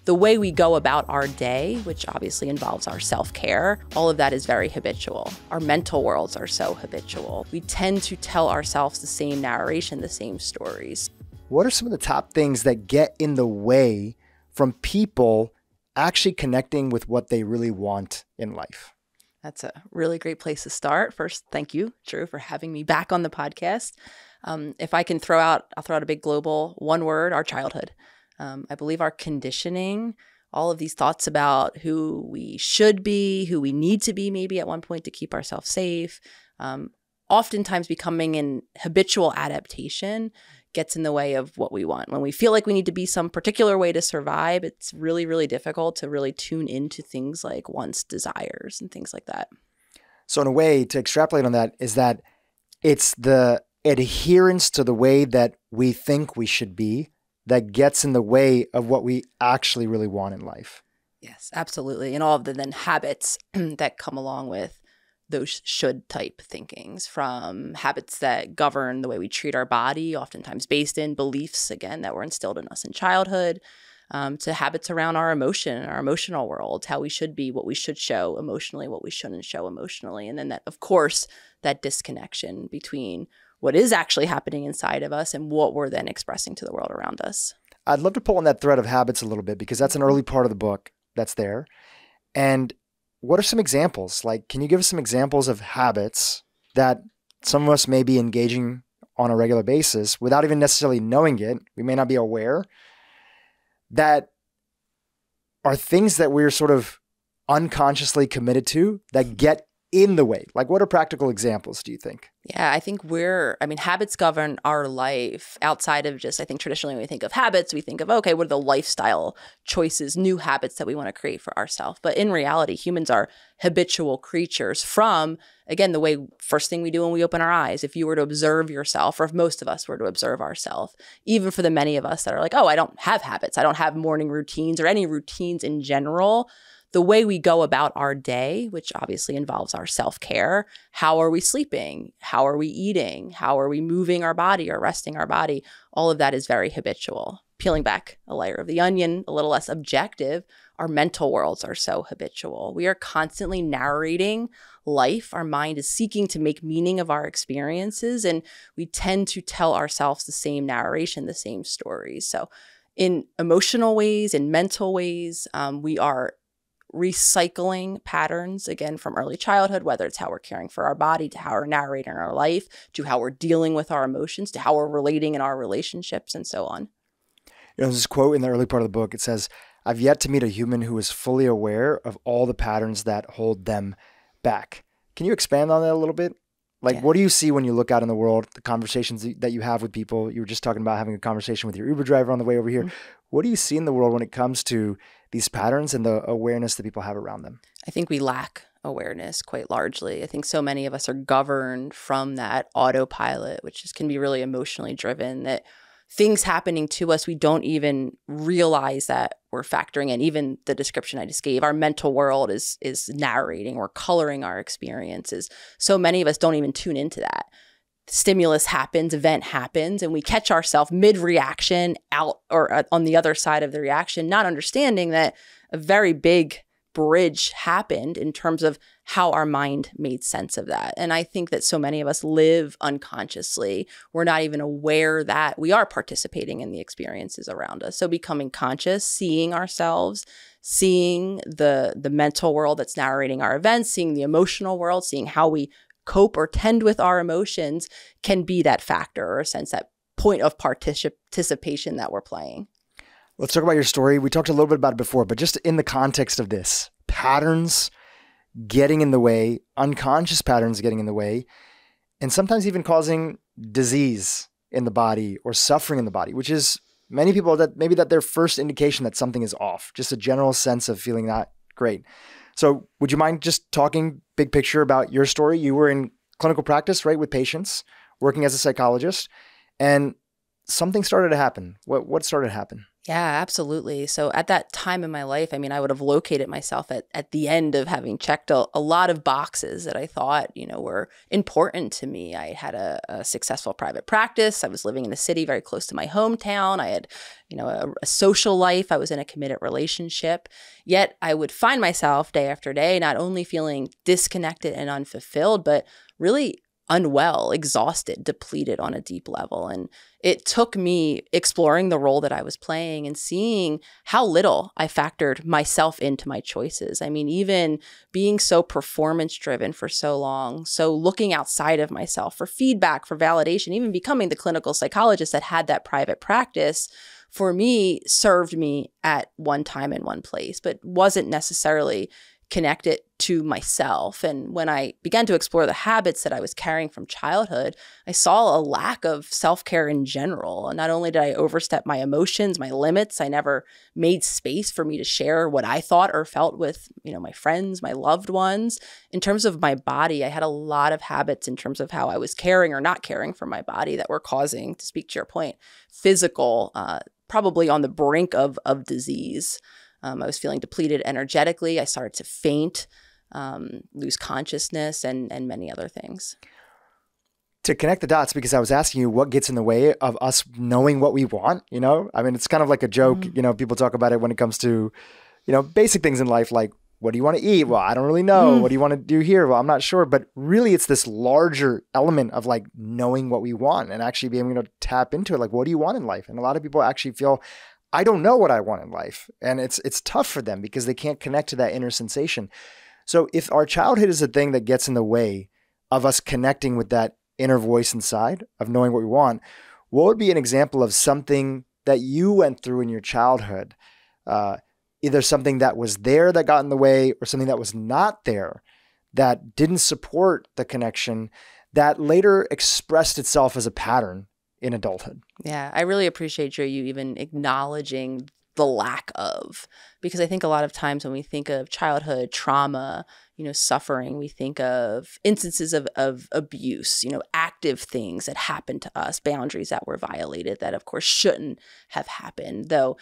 the way we go about our day, which obviously involves our self-care, all of that is very habitual. Our mental worlds are so habitual. We tend to tell ourselves the same narration, the same stories. What are some of the top things that get in the way from people actually connecting with what they really want in life? That's a really great place to start. First, thank you, Dhru, for having me back on the podcast. If I can I'll throw out a big global one word, our childhood. I believe our conditioning, all of these thoughts about who we should be, who we need to be maybe at one point to keep ourselves safe, oftentimes becoming an habitual adaptation gets in the way of what we want. When we feel like we need to be some particular way to survive, it's really, really difficult to really tune into things like one's desires and things like that. So in a way, to extrapolate on that, is that it's the adherence to the way that we think we should be that gets in the way of what we actually really want in life. Yes, absolutely. And all of the then habits that come along with those should type thinkings, from habits that govern the way we treat our body, oftentimes based in beliefs, again, that were instilled in us in childhood, to habits around our emotional world, how we should be, what we should show emotionally, what we shouldn't show emotionally. And then that, of course, that disconnection between what is actually happening inside of us and what we're then expressing to the world around us. I'd love to pull on that thread of habits a little bit, because that's an early part of the book that's there. And what are some examples? Like, can you give us some examples of habits that some of us may be engaging on a regular basis without even necessarily knowing it? We may not be aware, that are things that we're sort of unconsciously committed to that get in the way. Like, what are practical examples, do you think? Yeah, I think habits govern our life outside of just, I think traditionally when we think of habits, we think of, okay, what are the lifestyle choices, new habits that we want to create for ourselves? But in reality, humans are habitual creatures from, again, the way first thing we do when we open our eyes. If you were to observe yourself, or if most of us were to observe ourselves, even for the many of us that are like, oh, I don't have habits, I don't have morning routines or any routines in general, the way we go about our day, which obviously involves our self-care, how are we sleeping? How are we eating? How are we moving our body or resting our body? All of that is very habitual. Peeling back a layer of the onion, a little less objective, our mental worlds are so habitual. We are constantly narrating life. Our mind is seeking to make meaning of our experiences, and we tend to tell ourselves the same narration, the same stories. So in emotional ways, in mental ways, we are recycling patterns, again, from early childhood, whether it's how we're caring for our body, to how we're narrating our life, to how we're dealing with our emotions, to how we're relating in our relationships, and so on. There's this quote in the early part of the book. It says, "I've yet to meet a human who is fully aware of all the patterns that hold them back." Can you expand on that a little bit? Like, what do you see when you look out in the world, the conversations that you have with people? You were just talking about having a conversation with your Uber driver on the way over here. Mm-hmm. What do you see in the world when it comes to these patterns and the awareness that people have around them? I think we lack awareness quite largely. I think so many of us are governed from that autopilot, which can be really emotionally driven, that things happening to us, we don't even realize that we're factoring in. Even the description I just gave, our mental world is narrating or coloring our experiences. So many of us don't even tune into that. Stimulus happens, event happens, and we catch ourselves mid-reaction out or on the other side of the reaction, not understanding that a very big bridge happened in terms of how our mind made sense of that. And I think that so many of us live unconsciously. We're not even aware that we are participating in the experiences around us. So becoming conscious, seeing ourselves, seeing the mental world that's narrating our events, seeing the emotional world, seeing how we cope or tend with our emotions can be that factor, or a sense, that point of participation that we're playing. Let's talk about your story. We talked a little bit about it before, but just in the context of this, patterns getting in the way, unconscious patterns getting in the way, and sometimes even causing disease in the body or suffering in the body, which is many people that maybe that their first indication that something is off, just a general sense of feeling not great. So would you mind just talking big picture about your story? You were in clinical practice, right, with patients, working as a psychologist, and something started to happen. What started to happen? Yeah, absolutely. So at that time in my life, I mean, I would have located myself at the end of having checked a lot of boxes that I thought, were important to me. I had a successful private practice. I was living in a city very close to my hometown. I had, a social life. I was in a committed relationship. Yet I would find myself day after day, not only feeling disconnected and unfulfilled, but really unwell, exhausted, depleted on a deep level. And it took me exploring the role that I was playing and seeing how little I factored myself into my choices. I mean, even being so performance driven for so long, so looking outside of myself for feedback, for validation, even becoming the clinical psychologist that had that private practice, for me, served me at one time in one place, but wasn't necessarily connected to myself. And when I began to explore the habits that I was carrying from childhood, I saw a lack of self-care in general. And not only did I overstep my emotions, my limits, I never made space for me to share what I thought or felt with, my friends, my loved ones. In terms of my body, I had a lot of habits in terms of how I was caring or not caring for my body that were causing, to speak to your point, physical, probably on the brink of disease. I was feeling depleted energetically. I started to faint, lose consciousness, and many other things. To connect the dots, because I was asking you what gets in the way of us knowing what we want, I mean, it's kind of like a joke, people talk about it when it comes to, basic things in life, like, what do you want to eat? Well, I don't really know. What do you want to do here? Well, I'm not sure. But really, it's this larger element of like knowing what we want and actually being able to tap into it. Like, what do you want in life? And a lot of people actually feel, I don't know what I want in life. And it's tough for them because they can't connect to that inner sensation. So if our childhood is the thing that gets in the way of us connecting with that inner voice inside of knowing what we want, what would be an example of something that you went through in your childhood? Either something that was there that got in the way or something that was not there that didn't support the connection that later expressed itself as a pattern in adulthood. Yeah, I really appreciate you even acknowledging the lack of, because I think a lot of times when we think of childhood trauma, suffering, we think of instances of abuse, active things that happened to us, boundaries that were violated that of course shouldn't have happened. Though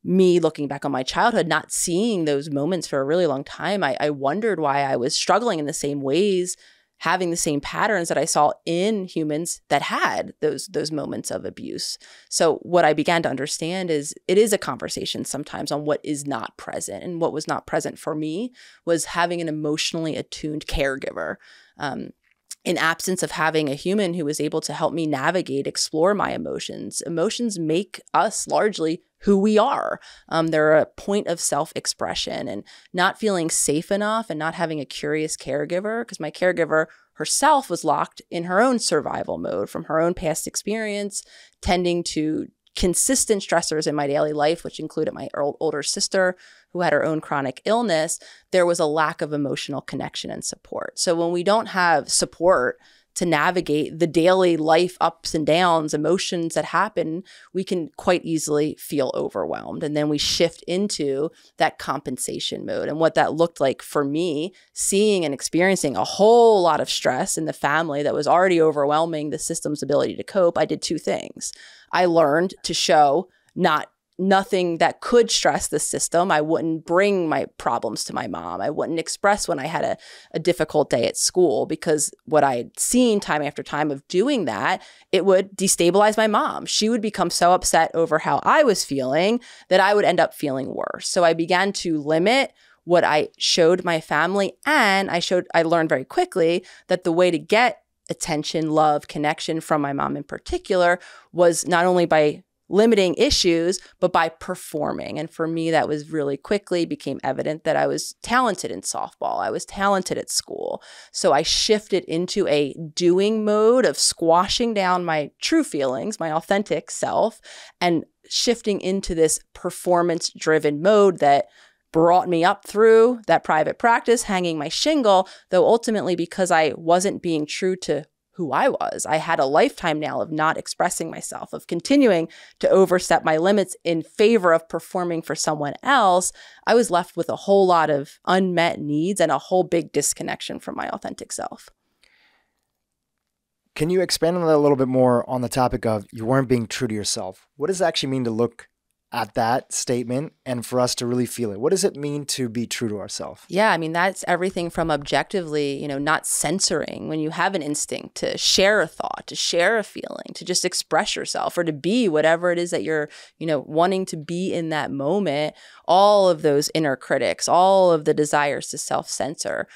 me looking back on my childhood, not seeing those moments for a really long time, I wondered why I was struggling in the same ways, having the same patterns that I saw in humans that had those moments of abuse. So what I began to understand is it is a conversation sometimes on what is not present. And what was not present for me was having an emotionally attuned caregiver. In absence of having a human who was able to help me navigate, explore my emotions. Emotions make us largely who we are. They're a point of self-expression, and not feeling safe enough and not having a curious caregiver, because my caregiver herself was locked in her own survival mode from her own past experience, tending to consistent stressors in my daily life, which included my older sister who had her own chronic illness. There was a lack of emotional connection and support. So when we don't have support to navigate the daily life ups and downs, emotions that happen, we can quite easily feel overwhelmed. And then we shift into that compensation mode. And what that looked like for me, seeing and experiencing a whole lot of stress in the family that was already overwhelming the system's ability to cope, I did two things. I learned to show nothing that could stress the system. I wouldn't bring my problems to my mom. I wouldn't express when I had a difficult day at school, because what I'd seen time after time of doing that, it would destabilize my mom. She would become so upset over how I was feeling that I would end up feeling worse. So I began to limit what I showed my family, and I learned very quickly that the way to get attention, love, connection from my mom in particular was not only by limiting issues, but by performing. And for me, that was really quickly became evident that I was talented in softball. I was talented at school. So I shifted into a doing mode of squashing down my true feelings, my authentic self, and shifting into this performance-driven mode that brought me up through that private practice, hanging my shingle, though ultimately because I wasn't being true to who I was. I had a lifetime now of not expressing myself, of continuing to overstep my limits in favor of performing for someone else. I was left with a whole lot of unmet needs and a whole big disconnection from my authentic self. Can you expand on that a little bit more on the topic of you weren't being true to yourself? What does it actually mean to look at that statement and for us to really feel it? What does it mean to be true to ourselves? Yeah, I mean, that's everything from objectively, not censoring when you have an instinct to share a thought, to share a feeling, to just express yourself or to be whatever it is that you're, wanting to be in that moment. All of those inner critics, all of the desires to self-censor.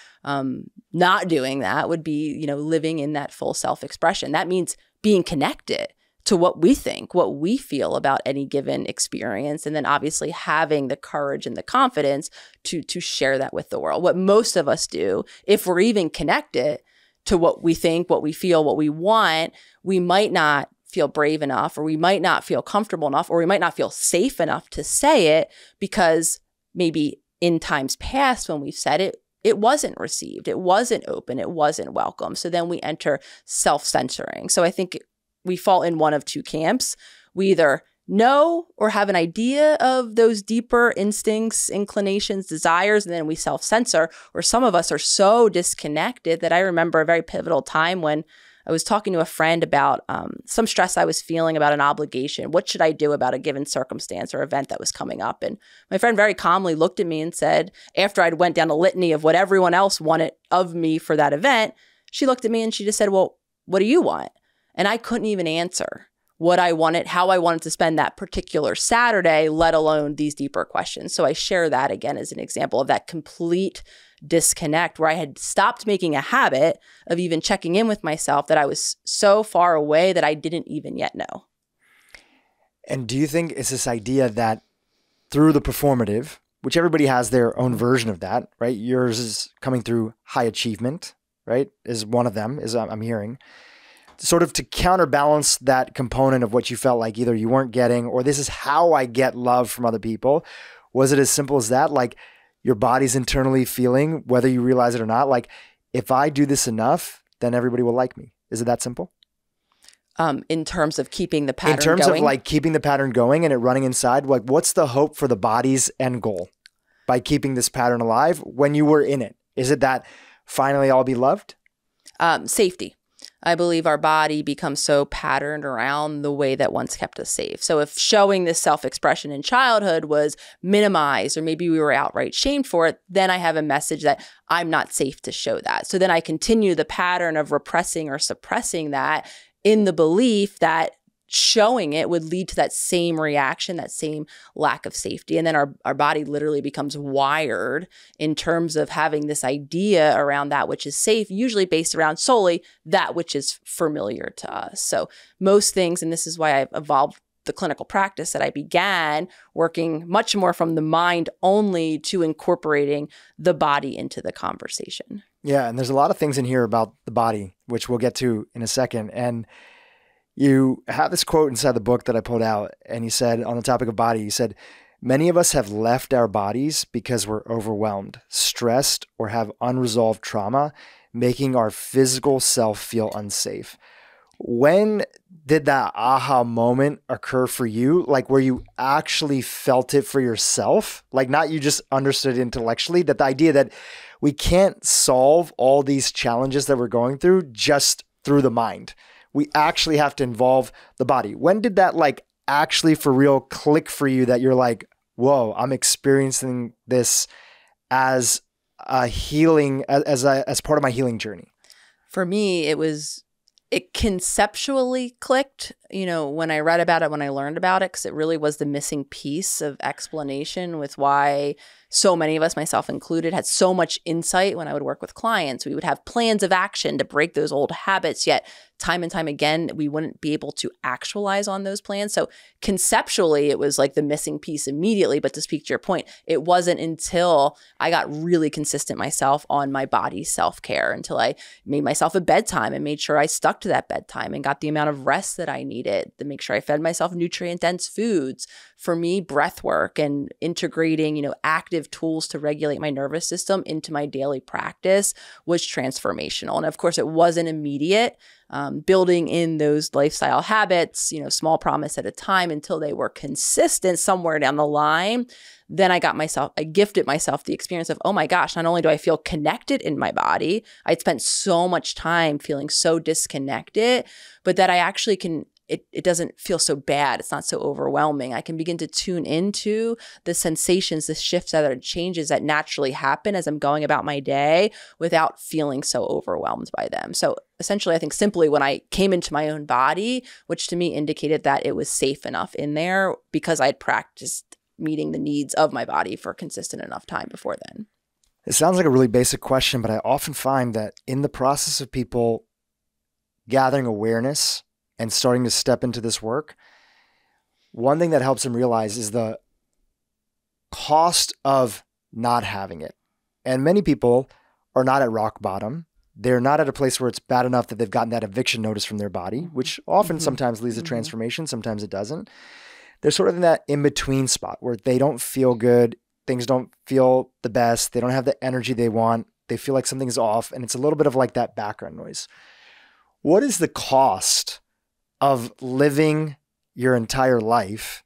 Not doing that would be, living in that full self-expression. That means being connected to what we think, what we feel about any given experience, and then obviously having the courage and the confidence to share that with the world. What most of us do, if we're even connected to what we think, what we feel, what we want, we might not feel brave enough, or we might not feel comfortable enough, or we might not feel safe enough to say it because maybe in times past when we've said it, it wasn't received, it wasn't open, it wasn't welcome. So then we enter self-censoring. So I think we fall in one of two camps. We either know or have an idea of those deeper instincts, inclinations, desires, and then we self-censor. Or some of us are so disconnected that I remember a very pivotal time when I was talking to a friend about some stress I was feeling about an obligation. What should I do about a given circumstance or event that was coming up? And my friend very calmly looked at me and said, after I'd went down a litany of what everyone else wanted of me for that event, she looked at me and she just said, well, what do you want? And I couldn't even answer what I wanted, how I wanted to spend that particular Saturday, let alone these deeper questions. So I share that again as an example of that complete disconnect where I had stopped making a habit of even checking in with myself, that I was so far away that I didn't even yet know. And do you think it's this idea that through the performative, which everybody has their own version of that, right? Yours is coming through high achievement, right? Is one of them, is I'm hearing. Sort of to counterbalance that component of what you felt like either you weren't getting, or this is how I get love from other people. Was it as simple as that? Like your body's internally feeling, whether you realize it or not, like if I do this enough, then everybody will like me. Is it that simple? In terms of keeping the pattern going? In terms going? of like keeping the pattern going and it running inside, like what's the hope for the body's end goal by keeping this pattern alive when you were in it? Is it that finally I'll be loved? Safety. I believe our body becomes so patterned around the way that once kept us safe. So if showing this self-expression in childhood was minimized, or maybe we were outright shamed for it, then I have a message that I'm not safe to show that. So then I continue the pattern of repressing or suppressing that in the belief that showing it would lead to that same reaction, that same lack of safety. And then our body literally becomes wired in terms of having this idea around that which is safe, usually based around solely that which is familiar to us. So most things, and this is why I've evolved the clinical practice that I began working much more from the mind only to incorporating the body into the conversation. Yeah. And there's a lot of things in here about the body, which we'll get to in a second. And you have this quote inside the book that I pulled out, and you said on the topic of body, you said, many of us have left our bodies because we're overwhelmed, stressed, or have unresolved trauma, making our physical self feel unsafe. When did that aha moment occur for you? Like where you actually felt it for yourself? Like not you just understood it intellectually, that the idea that we can't solve all these challenges that we're going through just through the mind. We actually have to involve the body. When did that like actually for real click for you that you're like, whoa, I'm experiencing this as a healing, as part of my healing journey? For me, it conceptually clicked, when I read about it, when I learned about it, because it really was the missing piece of explanation with why so many of us, myself included, had so much insight when I would work with clients. We would have plans of action to break those old habits, yet time and time again, we wouldn't be able to actualize on those plans. So conceptually, it was like the missing piece immediately. But to speak to your point, it wasn't until I got really consistent myself on my body's self-care, until I made myself a bedtime and made sure I stuck to that bedtime and got the amount of rest that I needed to make sure I fed myself nutrient-dense foods. For me, breath work and integrating, active tools to regulate my nervous system into my daily practice was transformational. And of course, it wasn't immediate. building in those lifestyle habits, small promise at a time until they were consistent somewhere down the line. Then I gifted myself the experience of, oh my gosh, not only do I feel connected in my body, I'd spent so much time feeling so disconnected, but that I actually can, it doesn't feel so bad. It's not so overwhelming. I can begin to tune into the sensations, the shifts, other changes that naturally happen as I'm going about my day without feeling so overwhelmed by them. So essentially, I think simply when I came into my own body, which to me indicated that it was safe enough in there because I'd practiced meeting the needs of my body for consistent enough time before then. It sounds like a really basic question, but I often find that in the process of people gathering awareness and starting to step into this work, one thing that helps them realize is the cost of not having it. And many people are not at rock bottom. They're not at a place where it's bad enough that they've gotten that eviction notice from their body, which often sometimes leads to transformation, sometimes it doesn't. They're sort of in that in-between spot where they don't feel good, things don't feel the best, they don't have the energy they want, they feel like something's off, and it's a little bit of like that background noise. What is the cost of living your entire life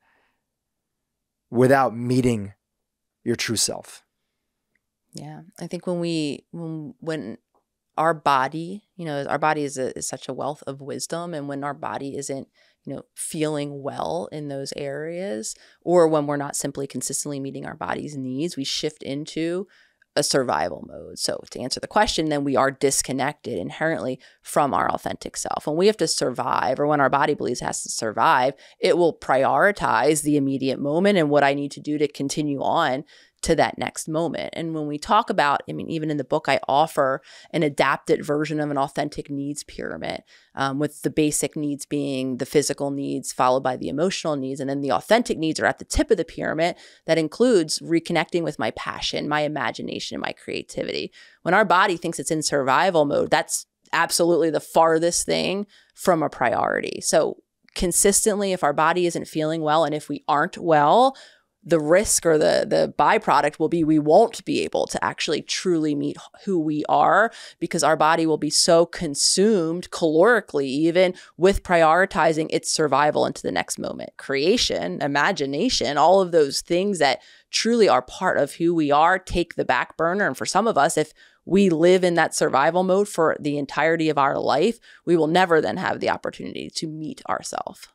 without meeting your true self? Yeah, I think when our body, our body is such a wealth of wisdom, and when our body isn't feeling well in those areas, or when we're not simply consistently meeting our body's needs, we shift into a survival mode. So to answer the question, then we are disconnected inherently from our authentic self. When we have to survive, or when our body believes it has to survive, it will prioritize the immediate moment and what I need to do to continue on to that next moment. And when we talk about, even in the book, I offer an adapted version of an authentic needs pyramid, with the basic needs being the physical needs, followed by the emotional needs. And then the authentic needs are at the tip of the pyramid. That includes reconnecting with my passion, my imagination, my creativity. When our body thinks it's in survival mode, that's absolutely the farthest thing from a priority. So consistently, if our body isn't feeling well, and if we aren't well, the risk or the byproduct will be we won't be able to actually truly meet who we are, because our body will be so consumed calorically, even with prioritizing its survival into the next moment. Creation, imagination, all of those things that truly are part of who we are take the back burner. And for some of us, if we live in that survival mode for the entirety of our life, we will never then have the opportunity to meet ourselves.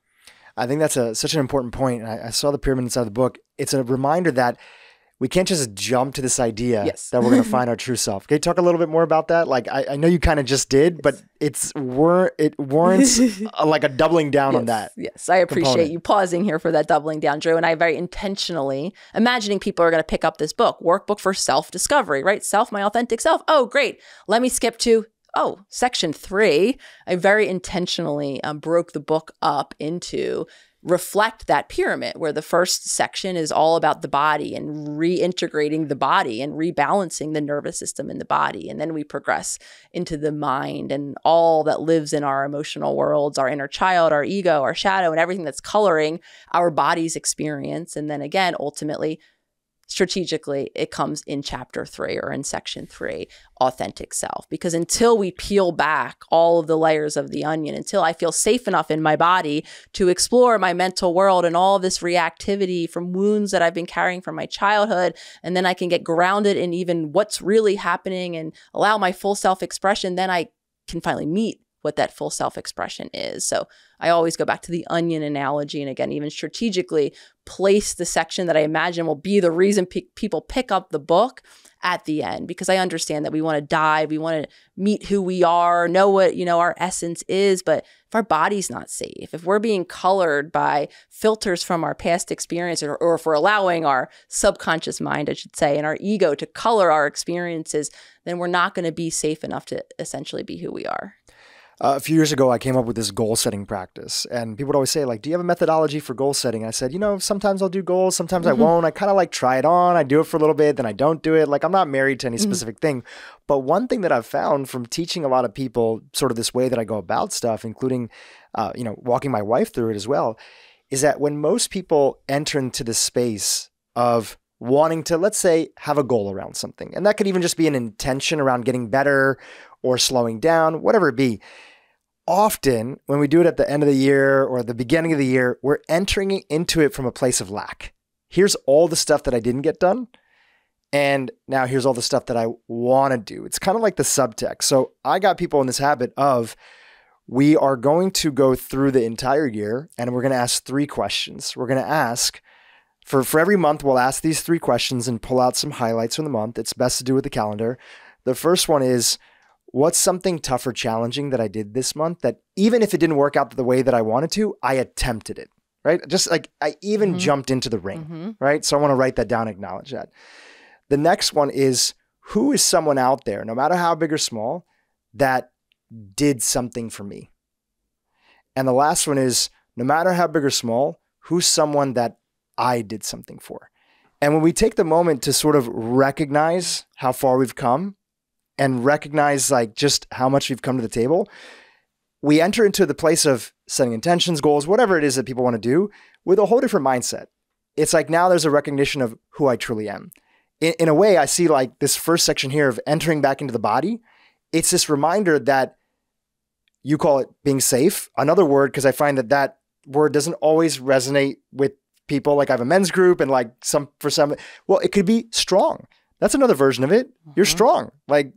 I think that's such an important point. I saw the pyramid inside the book. It's a reminder that we can't just jump to this idea that we're going to find our true self. Can you talk a little bit more about that? Like, I know you kind of just did, but it warrants like a doubling down on that. Yes, I appreciate you pausing here for that doubling down, Dhru. And I very intentionally, imagining people are going to pick up this book, Workbook for Self-Discovery, right? Self, my authentic self. Oh, great. Let me skip to section 3, I very intentionally broke the book up into reflect that pyramid, where the first section is all about the body and reintegrating the body and rebalancing the nervous system in the body. And then we progress into the mind and all that lives in our emotional worlds, our inner child, our ego, our shadow, and everything that's coloring our body's experience. And then again, ultimately, strategically, it comes in chapter 3 or in section 3, authentic self. Because until we peel back all of the layers of the onion, until I feel safe enough in my body to explore my mental world and all of this reactivity from wounds that I've been carrying from my childhood, and then I can get grounded in even what's really happening and allow my full self-expression, then I can finally meet what that full self-expression is. So I always go back to the onion analogy. And again, even strategically place the section that I imagine will be the reason people pick up the book at the end, because I understand that we want to dive, we want to meet who we are, know what, our essence is. But if our body's not safe, if we're being colored by filters from our past experience, or if we're allowing our subconscious mind, I should say, and our ego to color our experiences, then we're not going to be safe enough to essentially be who we are. A few years ago, I came up with this goal setting practice, and people would always say, like, do you have a methodology for goal setting? I said, sometimes I'll do goals, sometimes I won't. I kind of like try it on. I do it for a little bit, then I don't do it. Like, I'm not married to any specific thing. But one thing that I've found from teaching a lot of people sort of this way that I go about stuff, including, walking my wife through it as well, is that when most people enter into the space of wanting to, let's say, have a goal around something, and that could even just be an intention around getting better or slowing down, whatever it be, often when we do it at the end of the year or the beginning of the year, we're entering into it from a place of lack. Here's all the stuff that I didn't get done. And now here's all the stuff that I want to do. It's kind of like the subtext. So I got people in this habit of, we are going to go through the entire year and we're going to ask 3 questions. We're going to ask for every month, we'll ask these 3 questions and pull out some highlights from the month. It's best to do with the calendar. The first one is, what's something tough or challenging that I did this month that even if it didn't work out the way that I wanted to, I attempted it, right? Just like I even jumped into the ring, right? So I want to write that down, acknowledge that. The next one is, who is someone out there, no matter how big or small, that did something for me? And the last one is, no matter how big or small, who's someone that I did something for? And when we take the moment to sort of recognize how far we've come and recognize like just how much we've come to the table, we enter into the place of setting intentions, goals, whatever it is that people want to do with a whole different mindset. It's like now there's a recognition of who I truly am. In a way, I see like this first section here of entering back into the body. It's this reminder that you call it being safe. Another word, because I find that word doesn't always resonate with people. Like I have a men's group and like well, it could be strong. That's another version of it. You're strong. Like,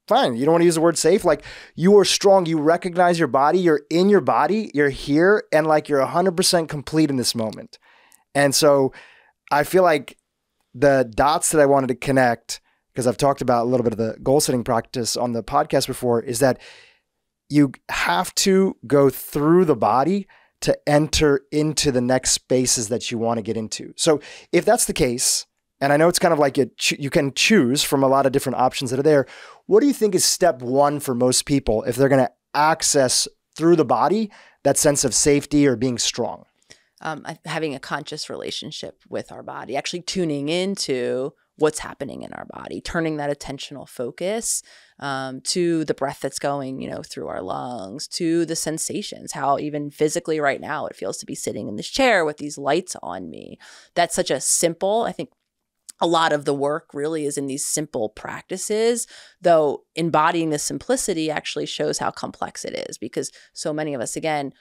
fine. You don't want to use the word safe. Like you are strong. You recognize your body. You're in your body. You're here. And like you're 100% complete in this moment. And so I feel like the dots that I wanted to connect, because I've talked about a little bit of the goal setting practice on the podcast before, is that you have to go through the body to enter into the next spaces that you want to get into. So if that's the case, and I know it's kind of like you can choose from a lot of different options that are there, what do you think is step 1 for most people if they're going to access through the body that sense of safety or being strong? Having a conscious relationship with our body, actually tuning into what's happening in our body, turning that attentional focus to the breath that's going, through our lungs, to the sensations, how even physically right now it feels to be sitting in this chair with these lights on me. That's such a simple, I think a lot of the work really is in these simple practices, though embodying the simplicity actually shows how complex it is, because so many of us, again,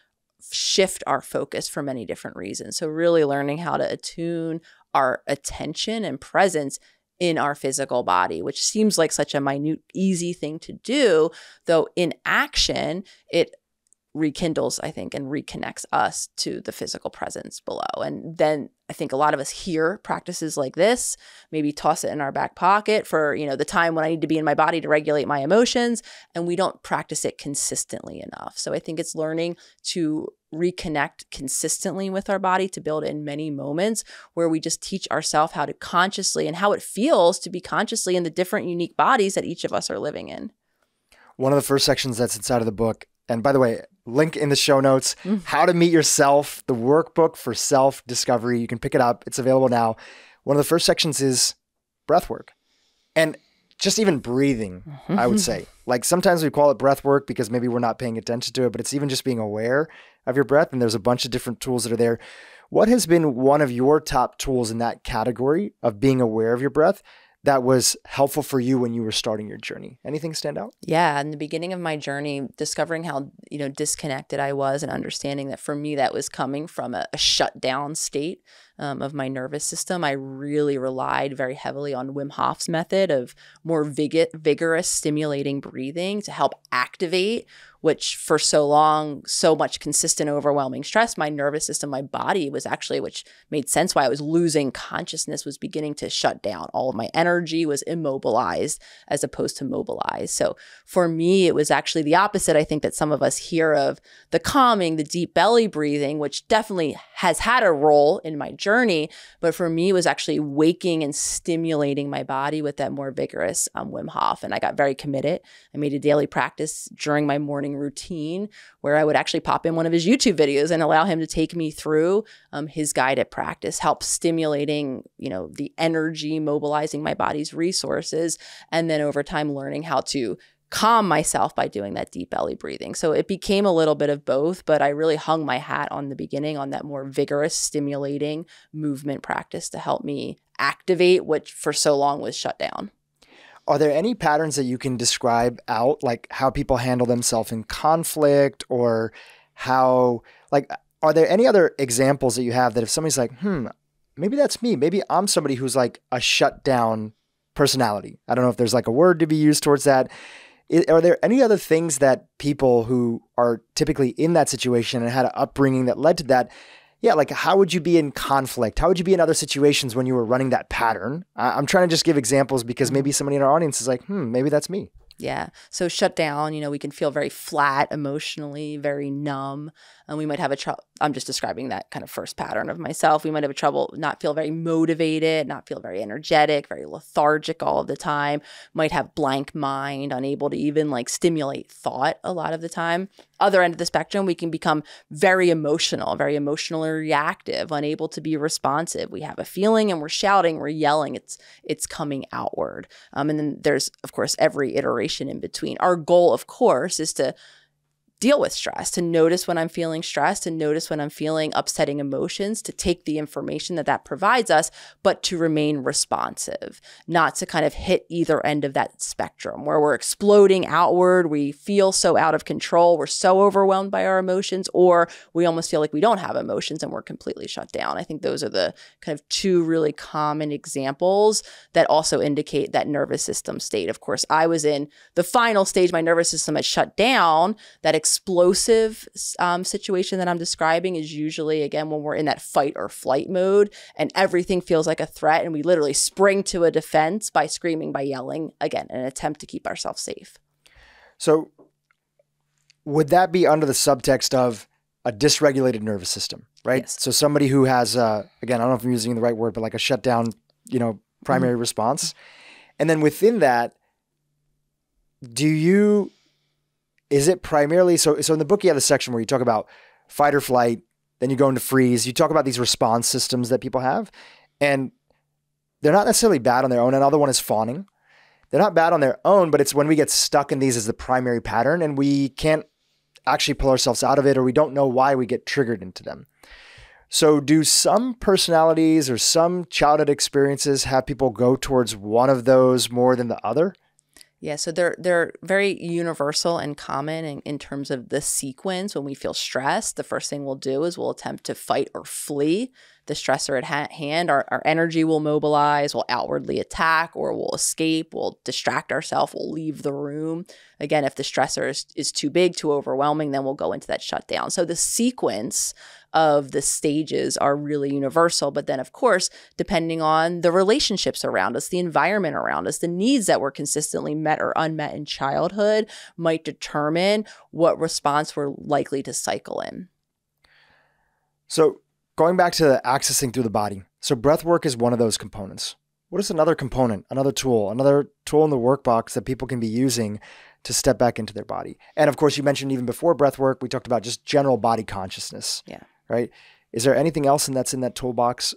shift our focus for many different reasons. So really learning how to attune our attention and presence in our physical body, which seems like such a minute, easy thing to do, though in action, it rekindles, I think, and reconnects us to the physical presence below. And then I think a lot of us hear practices like this, maybe toss it in our back pocket for, the time when I need to be in my body to regulate my emotions, and we don't practice it consistently enough. So I think it's learning to reconnect consistently with our body, to build in many moments where we just teach ourselves how to consciously and how it feels to be consciously in the different unique bodies that each of us are living in. One of the first sections that's inside of the book, and by the way, link in the show notes, How to Meet Yourself, the workbook for self-discovery. You can pick it up. It's available now. One of the first sections is breath work. And just even breathing, I would say. Like sometimes we call it breath work because maybe we're not paying attention to it, but it's even just being aware of your breath. And there's a bunch of different tools that are there. What has been one of your top tools in that category of being aware of your breath that was helpful for you when you were starting your journey? Anything stand out? Yeah. In the beginning of my journey, discovering how, disconnected I was and understanding that for me, that was coming from a shut down state of my nervous system. I really relied very heavily on Wim Hof's method of more vigorous, stimulating breathing to help activate, which for so long, so much consistent, overwhelming stress, my nervous system, my body was actually, which made sense why I was losing consciousness, was beginning to shut down. All of my energy was immobilized as opposed to mobilized. So for me, it was actually the opposite. I think that some of us hear of the calming, the deep belly breathing, which definitely has had a role in my journey. But for me, it was actually waking and stimulating my body with that more vigorous Wim Hof. And I got very committed. I made a daily practice during my morning routine where I would actually pop in one of his YouTube videos and allow him to take me through his guided practice, help stimulating, the energy, mobilizing my body's resources, and then over time learning how to calm myself by doing that deep belly breathing. So it became a little bit of both, but I really hung my hat on the beginning on that more vigorous, stimulating movement practice to help me activate what for so long was shut down. are there any patterns that you can describe out, like how people handle themselves in conflict, or how, like, are there any other examples that you have that if somebody's like, maybe that's me, maybe I'm somebody who's like a shut down personality. I don't know if there's like a word to be used towards that. Are there any other things that people who are typically in that situation and had an upbringing that led to that? Yeah, like how would you be in conflict? How would you be in other situations when you were running that pattern? I'm trying to just give examples because maybe somebody in our audience is like, maybe that's me. Yeah. So shut down, we can feel very flat emotionally, very numb. And we might have I'm just describing that kind of first pattern of myself. We might have trouble, not feel very motivated, not feel very energetic, very lethargic all of the time, might have blank mind, unable to even like stimulate thought a lot of the time. Other end of the spectrum, we can become very emotionally reactive, unable to be responsive. We have a feeling and we're shouting, we're yelling, it's coming outward. And then there's, of course, every iteration in between. Our goal, of course, is to deal with stress, to notice when I'm feeling stressed, and notice when I'm feeling upsetting emotions, to take the information that provides us, but to remain responsive, not to kind of hit either end of that spectrum where we're exploding outward, we feel so out of control, we're so overwhelmed by our emotions, or we almost feel like we don't have emotions and we're completely shut down. I think those are the kind of two really common examples that also indicate that nervous system state. Of course, I was in the final stage, my nervous system had shut down. That explosive situation that I'm describing is usually, again, when we're in that fight or flight mode and everything feels like a threat and we literally spring to a defense by screaming, by yelling, again, in an attempt to keep ourselves safe. So would that be under the subtext of a dysregulated nervous system, right? Yes. So somebody who has, again, I don't know if I'm using the right word, but like a shutdown, primary response. And then within that, is it primarily, so in the book you have a section where you talk about fight or flight, then you go into freeze. You talk about these response systems that people have, and they're not necessarily bad on their own. Another one is fawning. They're not bad on their own, but it's when we get stuck in these as the primary pattern and we can't actually pull ourselves out of it, or we don't know why we get triggered into them. So do some personalities or some childhood experiences have people go towards one of those more than the other? Yeah, so they're very universal and common in terms of the sequence. When we feel stressed, the first thing we'll do is we'll attempt to fight or flee the stressor at hand. Our energy will mobilize, we'll outwardly attack, or we'll escape, we'll distract ourselves, we'll leave the room. Again, if the stressor is too big, too overwhelming, then we'll go into that shutdown. So the sequence of the stages are really universal. But then, of course, depending on the relationships around us, the environment around us, the needs that were consistently met or unmet in childhood might determine what response we're likely to cycle in. So going back to accessing through the body. So breath work is one of those components. What is another component, another tool in the workbox that people can be using to step back into their body? And of course, you mentioned even before breath work, we talked about just general body consciousness. Yeah. Right? Is there anything else that's in that toolbox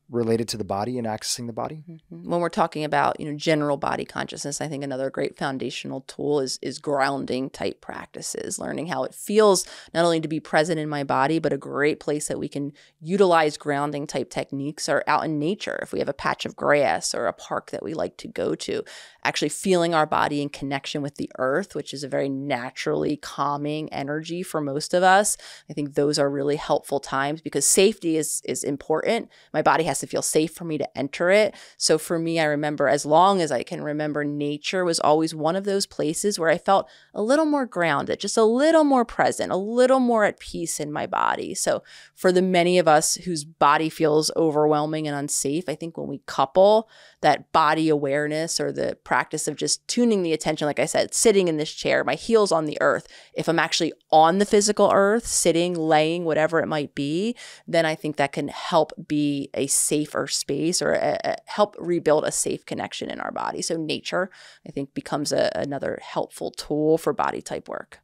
related to the body and accessing the body? When we're talking about, general body consciousness, I think another great foundational tool is grounding type practices, learning how it feels not only to be present in my body, but a great place that we can utilize grounding type techniques are out in nature. If we have a patch of grass or a park that we like to go to, actually feeling our body in connection with the earth, which is a very naturally calming energy for most of us. I think those are really helpful times because safety is important. My body has to feel safe for me to enter it. So for me, I remember, as long as I can remember, nature was always one of those places where I felt a little more grounded, just a little more present, a little more at peace in my body. So for the many of us whose body feels overwhelming and unsafe, I think when we couple that body awareness or the practice of just tuning the attention, like I said, sitting in this chair, my heels on the earth, if I'm actually on the physical earth, sitting, laying, whatever it might be, then I think that can help be a safer space or help rebuild a safe connection in our body. So nature, I think, becomes another helpful tool for body type work.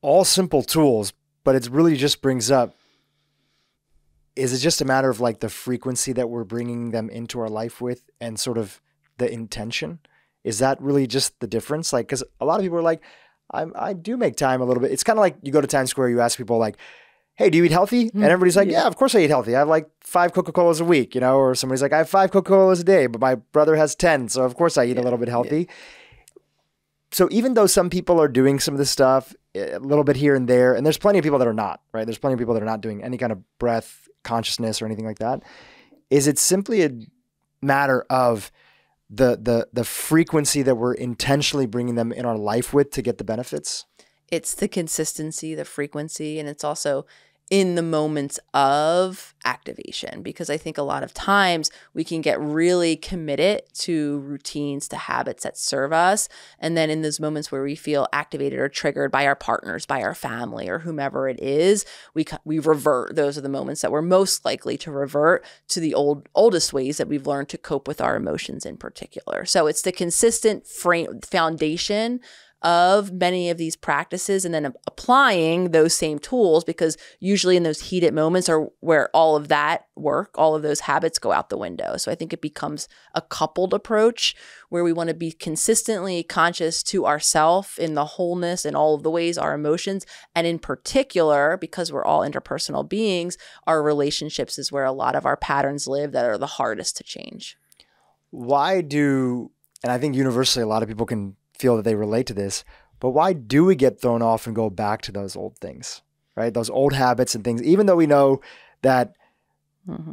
All simple tools, but it really just brings up, is it just a matter of like the frequency that we're bringing them into our life with and sort of the intention? Is that really just the difference? Like, because a lot of people are like, I do make time a little bit. It's kind of like you go to Times Square, you ask people like, hey, do you eat healthy? And everybody's like, yeah, of course I eat healthy. I have like 5 Coca-Colas a week, or somebody's like, I have 5 Coca-Colas a day, but my brother has 10. So of course I eat a little bit healthy. So even though some people are doing some of this stuff a little bit here and there, and there's plenty of people that are not, right? There's plenty of people that are not doing any kind of breath consciousness or anything like that. Is it simply a matter of the frequency that we're intentionally bringing them in our life with to get the benefits? It's the consistency, the frequency, and it's also in the moments of activation, because I think a lot of times we can get really committed to routines, to habits that serve us. And then in those moments where we feel activated or triggered by our partners, by our family, or whomever it is, we revert. Those are the moments that we're most likely to revert to the oldest ways that we've learned to cope with our emotions in particular. So it's the consistent foundation of many of these practices, and then applying those same tools, because usually in those heated moments are where all of that work, all of those habits go out the window. So I think it becomes a coupled approach where we want to be consistently conscious to ourselves in the wholeness and all of the ways, our emotions, and in particular, because we're all interpersonal beings, our relationships is where a lot of our patterns live that are the hardest to change. And I think universally a lot of people can feel that they relate to this, but why do we get thrown off and go back to those old things, right? Those old habits and things, even though we know that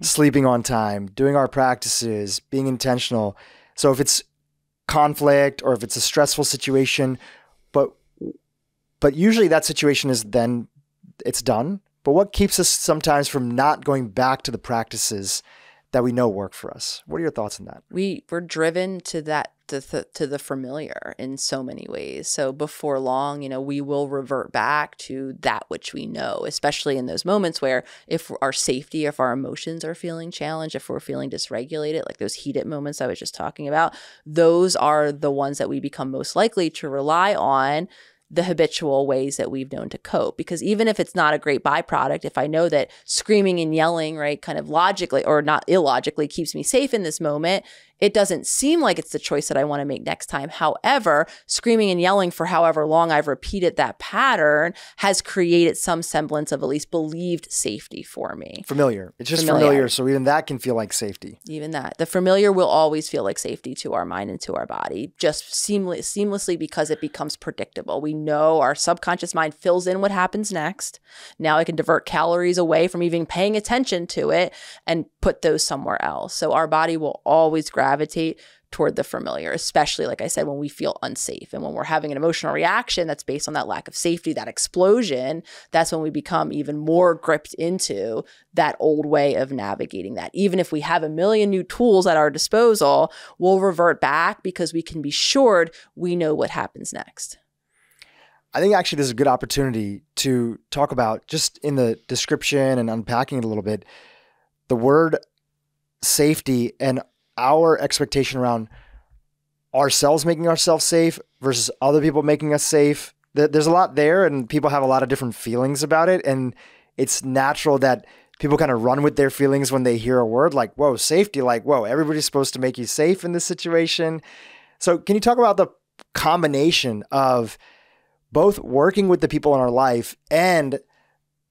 sleeping on time, doing our practices, being intentional. So if it's conflict or if it's a stressful situation, but usually that situation is then it's done. But what keeps us sometimes from not going back to the practices that we know work for us? What are your thoughts on that? We're driven to that, to the familiar in so many ways. So before long, we will revert back to that which we know, especially in those moments where if our safety, if our emotions are feeling challenged, if we're feeling dysregulated, like those heated moments I was just talking about, those are the ones that we become most likely to rely on the habitual ways that we've known to cope. Because even if it's not a great byproduct, if I know that screaming and yelling, right, kind of logically or not illogically keeps me safe in this moment, it doesn't seem like it's the choice that I want to make next time. However, screaming and yelling for however long I've repeated that pattern has created some semblance of at least believed safety for me. Familiar. It's just familiar. So even that can feel like safety. Even that. The familiar will always feel like safety to our mind and to our body, just seamlessly, because it becomes predictable. We know our subconscious mind fills in what happens next. Now I can divert calories away from even paying attention to it and put those somewhere else. So our body will always gravitate toward the familiar, especially, like I said, when we feel unsafe and when we're having an emotional reaction that's based on that lack of safety, that explosion. That's when we become even more gripped into that old way of navigating that. Even if we have a million new tools at our disposal, we'll revert back because we can be assured we know what happens next. I think actually this is a good opportunity to talk about, just in the description and unpacking it a little bit, the word safety and our expectation around ourselves making ourselves safe versus other people making us safe. There's a lot there, and people have a lot of different feelings about it. And it's natural that people kind of run with their feelings when they hear a word like, whoa, safety, like, whoa, everybody's supposed to make you safe in this situation. So can you talk about the combination of both working with the people in our life and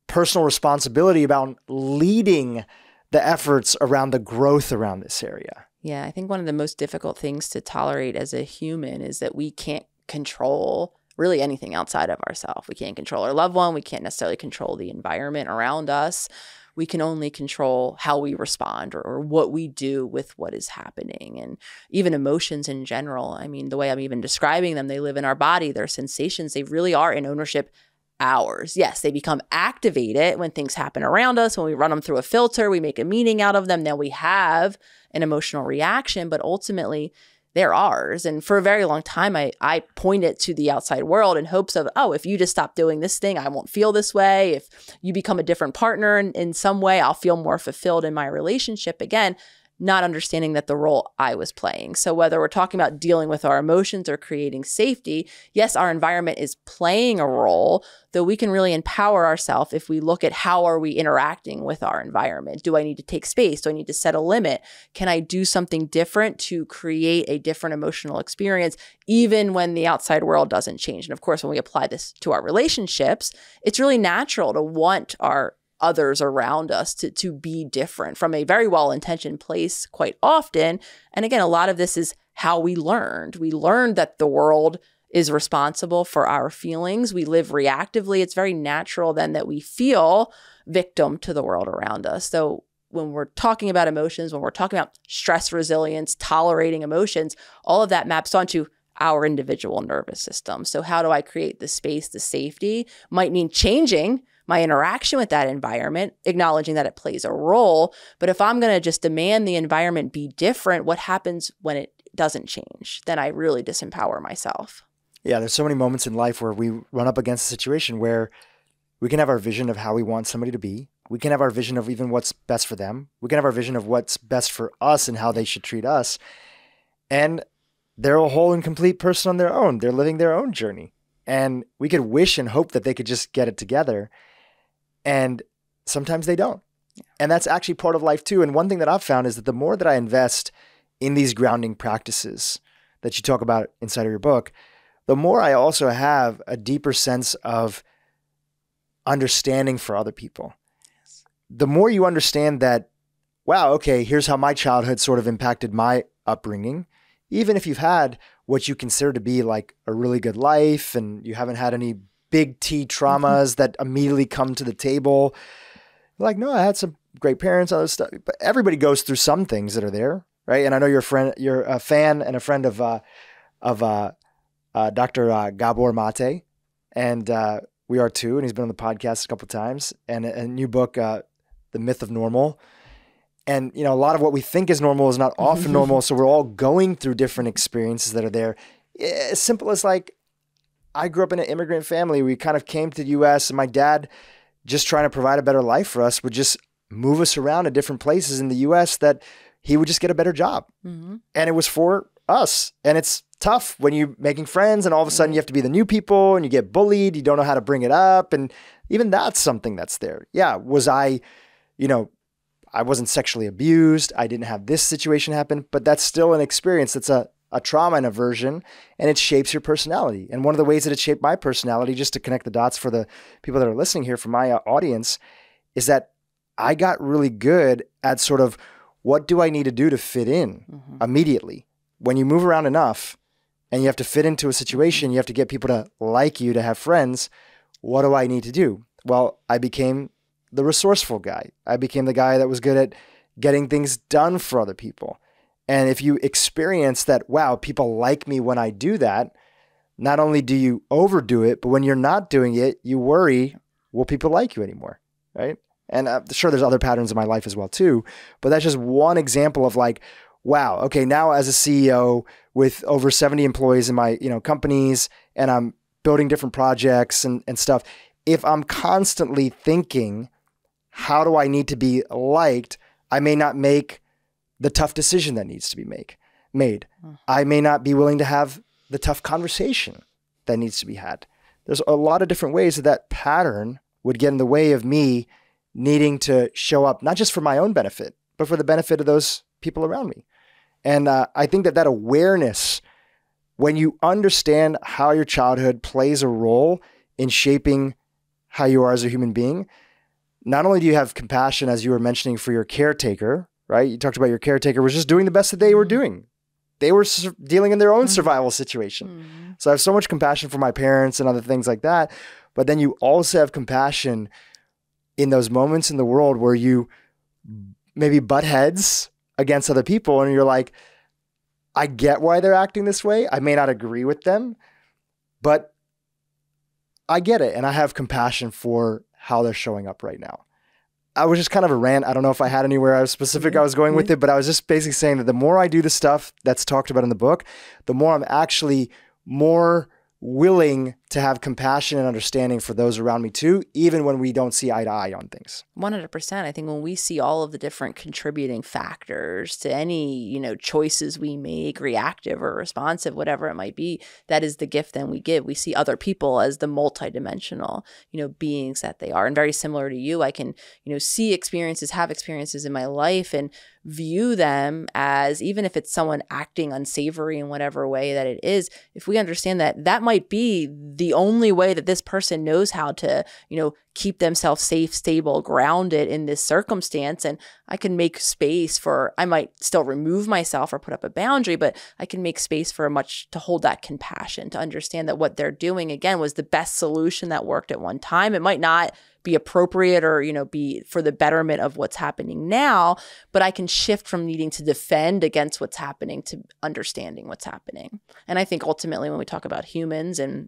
personal responsibility about leading the efforts around the growth around this area? Yeah, I think one of the most difficult things to tolerate as a human is that we can't control really anything outside of ourselves. We can't control our loved one. We can't necessarily control the environment around us. We can only control how we respond or what we do with what is happening. And even emotions in general, I mean, the way I'm even describing them, they live in our body. They're sensations. They really are in ownership ours. Yes, they become activated when things happen around us. When we run them through a filter, we make a meaning out of them. Then we have an emotional reaction, but ultimately they're ours. And for a very long time, I pointed to the outside world in hopes of, oh, if you just stop doing this thing, I won't feel this way. If you become a different partner in some way, I'll feel more fulfilled in my relationship. Again, not understanding that the role I was playing. So whether we're talking about dealing with our emotions or creating safety, yes, our environment is playing a role, though we can really empower ourselves if we look at how are we interacting with our environment. Do I need to take space? Do I need to set a limit? Can I do something different to create a different emotional experience, even when the outside world doesn't change? And of course, when we apply this to our relationships, it's really natural to want our others around us to be different from a very well-intentioned place quite often. And again, a lot of this is how we learned. We learned that the world is responsible for our feelings. We live reactively. It's very natural then that we feel victim to the world around us. So when we're talking about emotions, when we're talking about stress resilience, tolerating emotions, all of that maps onto our individual nervous system. So how do I create the space, the safety? Might mean changing my interaction with that environment, acknowledging that it plays a role. But if I'm going to just demand the environment be different, what happens when it doesn't change? Then I really disempower myself. Yeah, there's so many moments in life where we run up against a situation where we can have our vision of how we want somebody to be. We can have our vision of even what's best for them. We can have our vision of what's best for us and how they should treat us. And they're a whole and complete person on their own. They're living their own journey. And we could wish and hope that they could just get it together. And sometimes they don't. And that's actually part of life too. And one thing that I've found is that the more that I invest in these grounding practices that you talk about inside of your book, the more I also have a deeper sense of understanding for other people. The more you understand that, wow, okay, here's how my childhood sort of impacted my upbringing. Even if you've had what you consider to be like a really good life and you haven't had any big T traumas that immediately come to the table. You're like, no, I had some great parents, other stuff. But everybody goes through some things that are there, right? And I know you're a fan and a friend of Dr. Gabor Mate. And we are too. And he's been on the podcast a couple of times. And a new book, The Myth of Normal. And, you know, a lot of what we think is normal is not often normal. So we're all going through different experiences that are there. As simple as like, I grew up in an immigrant family. We kind of came to the U.S. and my dad, just trying to provide a better life for us, would just move us around to different places in the U.S. that he would just get a better job. Mm-hmm. And it was for us. And it's tough when you're making friends and all of a sudden you have to be the new people and you get bullied. You don't know how to bring it up. And even that's something that's there. Yeah. Was I, I wasn't sexually abused. I didn't have this situation happen, but that's still an experience. That's a trauma and aversion, and it shapes your personality. And one of the ways that it shaped my personality, just to connect the dots for the people that are listening here from my audience, is that I got really good at sort of what do I need to do to fit in immediately. When you move around enough and you have to fit into a situation, you have to get people to like you, to have friends. What do I need to do? Well, I became the resourceful guy. I became the guy that was good at getting things done for other people. And if you experience that, wow, people like me when I do that, not only do you overdo it, but when you're not doing it, you worry, will people like you anymore, right? And I'm sure there's other patterns in my life as well too, but that's just one example of like, wow, okay, now as a CEO with over 70 employees in my companies, and I'm building different projects and stuff, if I'm constantly thinking, how do I need to be liked, I may not make the tough decision that needs to be made. I may not be willing to have the tough conversation that needs to be had. There's a lot of different ways that pattern would get in the way of me needing to show up, not just for my own benefit, but for the benefit of those people around me. And I think that awareness, when you understand how your childhood plays a role in shaping how you are as a human being, not only do you have compassion, as you were mentioning, for your caretaker, right? You talked about your caretaker was just doing the best that they were doing. They were dealing in their own survival situation. So I have so much compassion for my parents and other things like that. But then you also have compassion in those moments in the world where you maybe butt heads against other people and you're like, I get why they're acting this way. I may not agree with them, but I get it. And I have compassion for how they're showing up right now. I was just kind of a rant. I don't know if I had anywhere I was specific I was going with it, but I was just basically saying that the more I do the stuff that's talked about in the book, the more I'm actually more willing to have compassion and understanding for those around me too, even when we don't see eye to eye on things. 100%. I think when we see all of the different contributing factors to any, choices we make, reactive or responsive, whatever it might be, that is the gift then we give. We see other people as the multidimensional, beings that they are. And very similar to you, I can, see experiences, have experiences in my life and view them as, even if it's someone acting unsavory in whatever way that it is, if we understand that that might be the only way that this person knows how to, keep themselves safe, stable, grounded in this circumstance. And I can make space for, I might still remove myself or put up a boundary, but I can make space for to hold that compassion, to understand that what they're doing, again, was the best solution that worked at one time. It might not be appropriate or, be for the betterment of what's happening now, but I can shift from needing to defend against what's happening to understanding what's happening. And I think ultimately when we talk about humans, and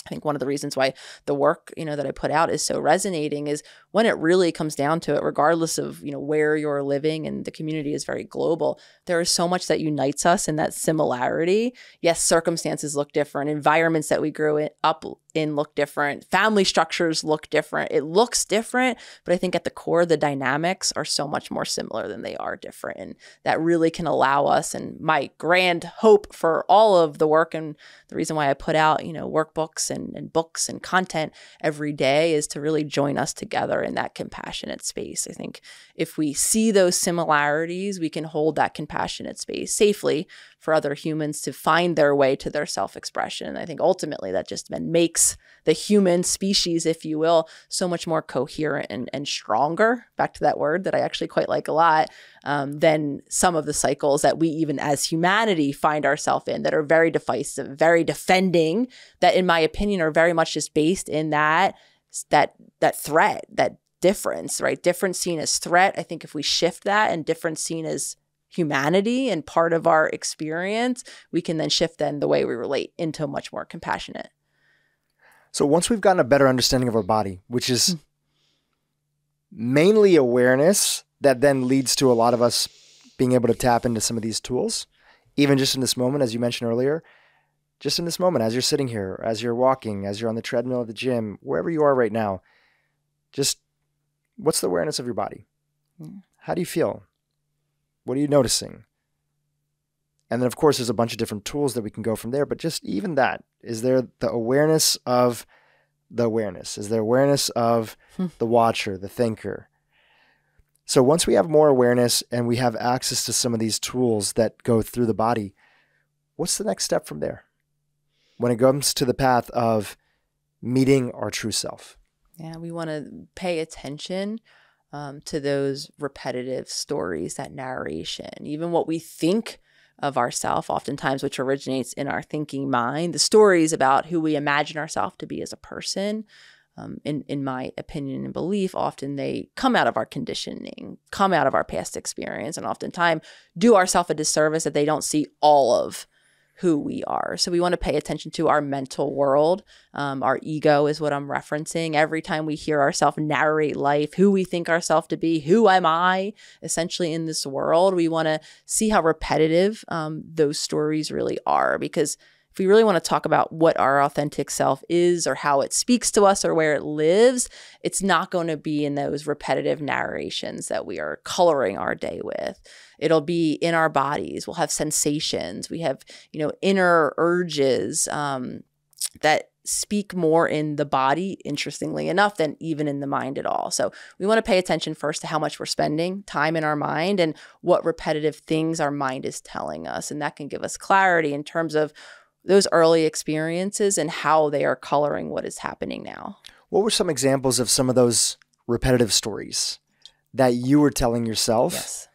I think one of the reasons why the work, that I put out is so resonating is when it really comes down to it, regardless of, where you're living, and the community is very global, there is so much that unites us in that similarity. Yes, circumstances look different. Environments that we grew up in look different. Family structures look different. It looks different, but I think at the core, the dynamics are so much more similar than they are different. And that really can allow us, and my grand hope for all of the work, and the reason why I put out, workbooks and books and content every day, is to really join us together in that compassionate space. I think if we see those similarities, we can hold that compassionate space safely for other humans to find their way to their self-expression. And I think ultimately that just then makes the human species, if you will, so much more coherent and stronger, back to that word that I actually quite like a lot, than some of the cycles that we even as humanity find ourselves in, that are very divisive, very defending, that in my opinion are very much just based in that threat, that difference, right? Difference seen as threat. I think if we shift that, and difference seen as humanity and part of our experience, we can then shift then the way we relate into much more compassionate. So once we've gotten a better understanding of our body, which is mainly awareness, that then leads to a lot of us being able to tap into some of these tools, even just in this moment, as you mentioned earlier, just in this moment, as you're sitting here, as you're walking, as you're on the treadmill at the gym, wherever you are right now, just what's the awareness of your body? How do you feel? What are you noticing? And then, of course, there's a bunch of different tools that we can go from there. But just even that, is there the awareness of the awareness? Is there awareness of the watcher, the thinker? So once we have more awareness and we have access to some of these tools that go through the body, what's the next step from there when it comes to the path of meeting our true self? Yeah, we want to pay attention to those repetitive stories, that narration, even what we think of ourselves oftentimes, which originates in our thinking mind, the stories about who we imagine ourselves to be as a person. In my opinion and belief, often they come out of our conditioning, come out of our past experience, and oftentimes do ourselves a disservice that they don't see all of who we are. So we want to pay attention to our mental world. Our ego is what I'm referencing. Every time we hear ourselves narrate life, who we think ourselves to be, who am I essentially in this world, we want to see how repetitive those stories really are. Because if we really want to talk about what our authentic self is, or how it speaks to us, or where it lives, it's not going to be in those repetitive narrations that we are coloring our day with. It'll be in our bodies. We'll have sensations. We have, inner urges that speak more in the body, interestingly enough, than even in the mind at all. So we want to pay attention first to how much we're spending time in our mind and what repetitive things our mind is telling us. And that can give us clarity in terms of those early experiences and how they are coloring what is happening now. What were some examples of some of those repetitive stories that you were telling yourself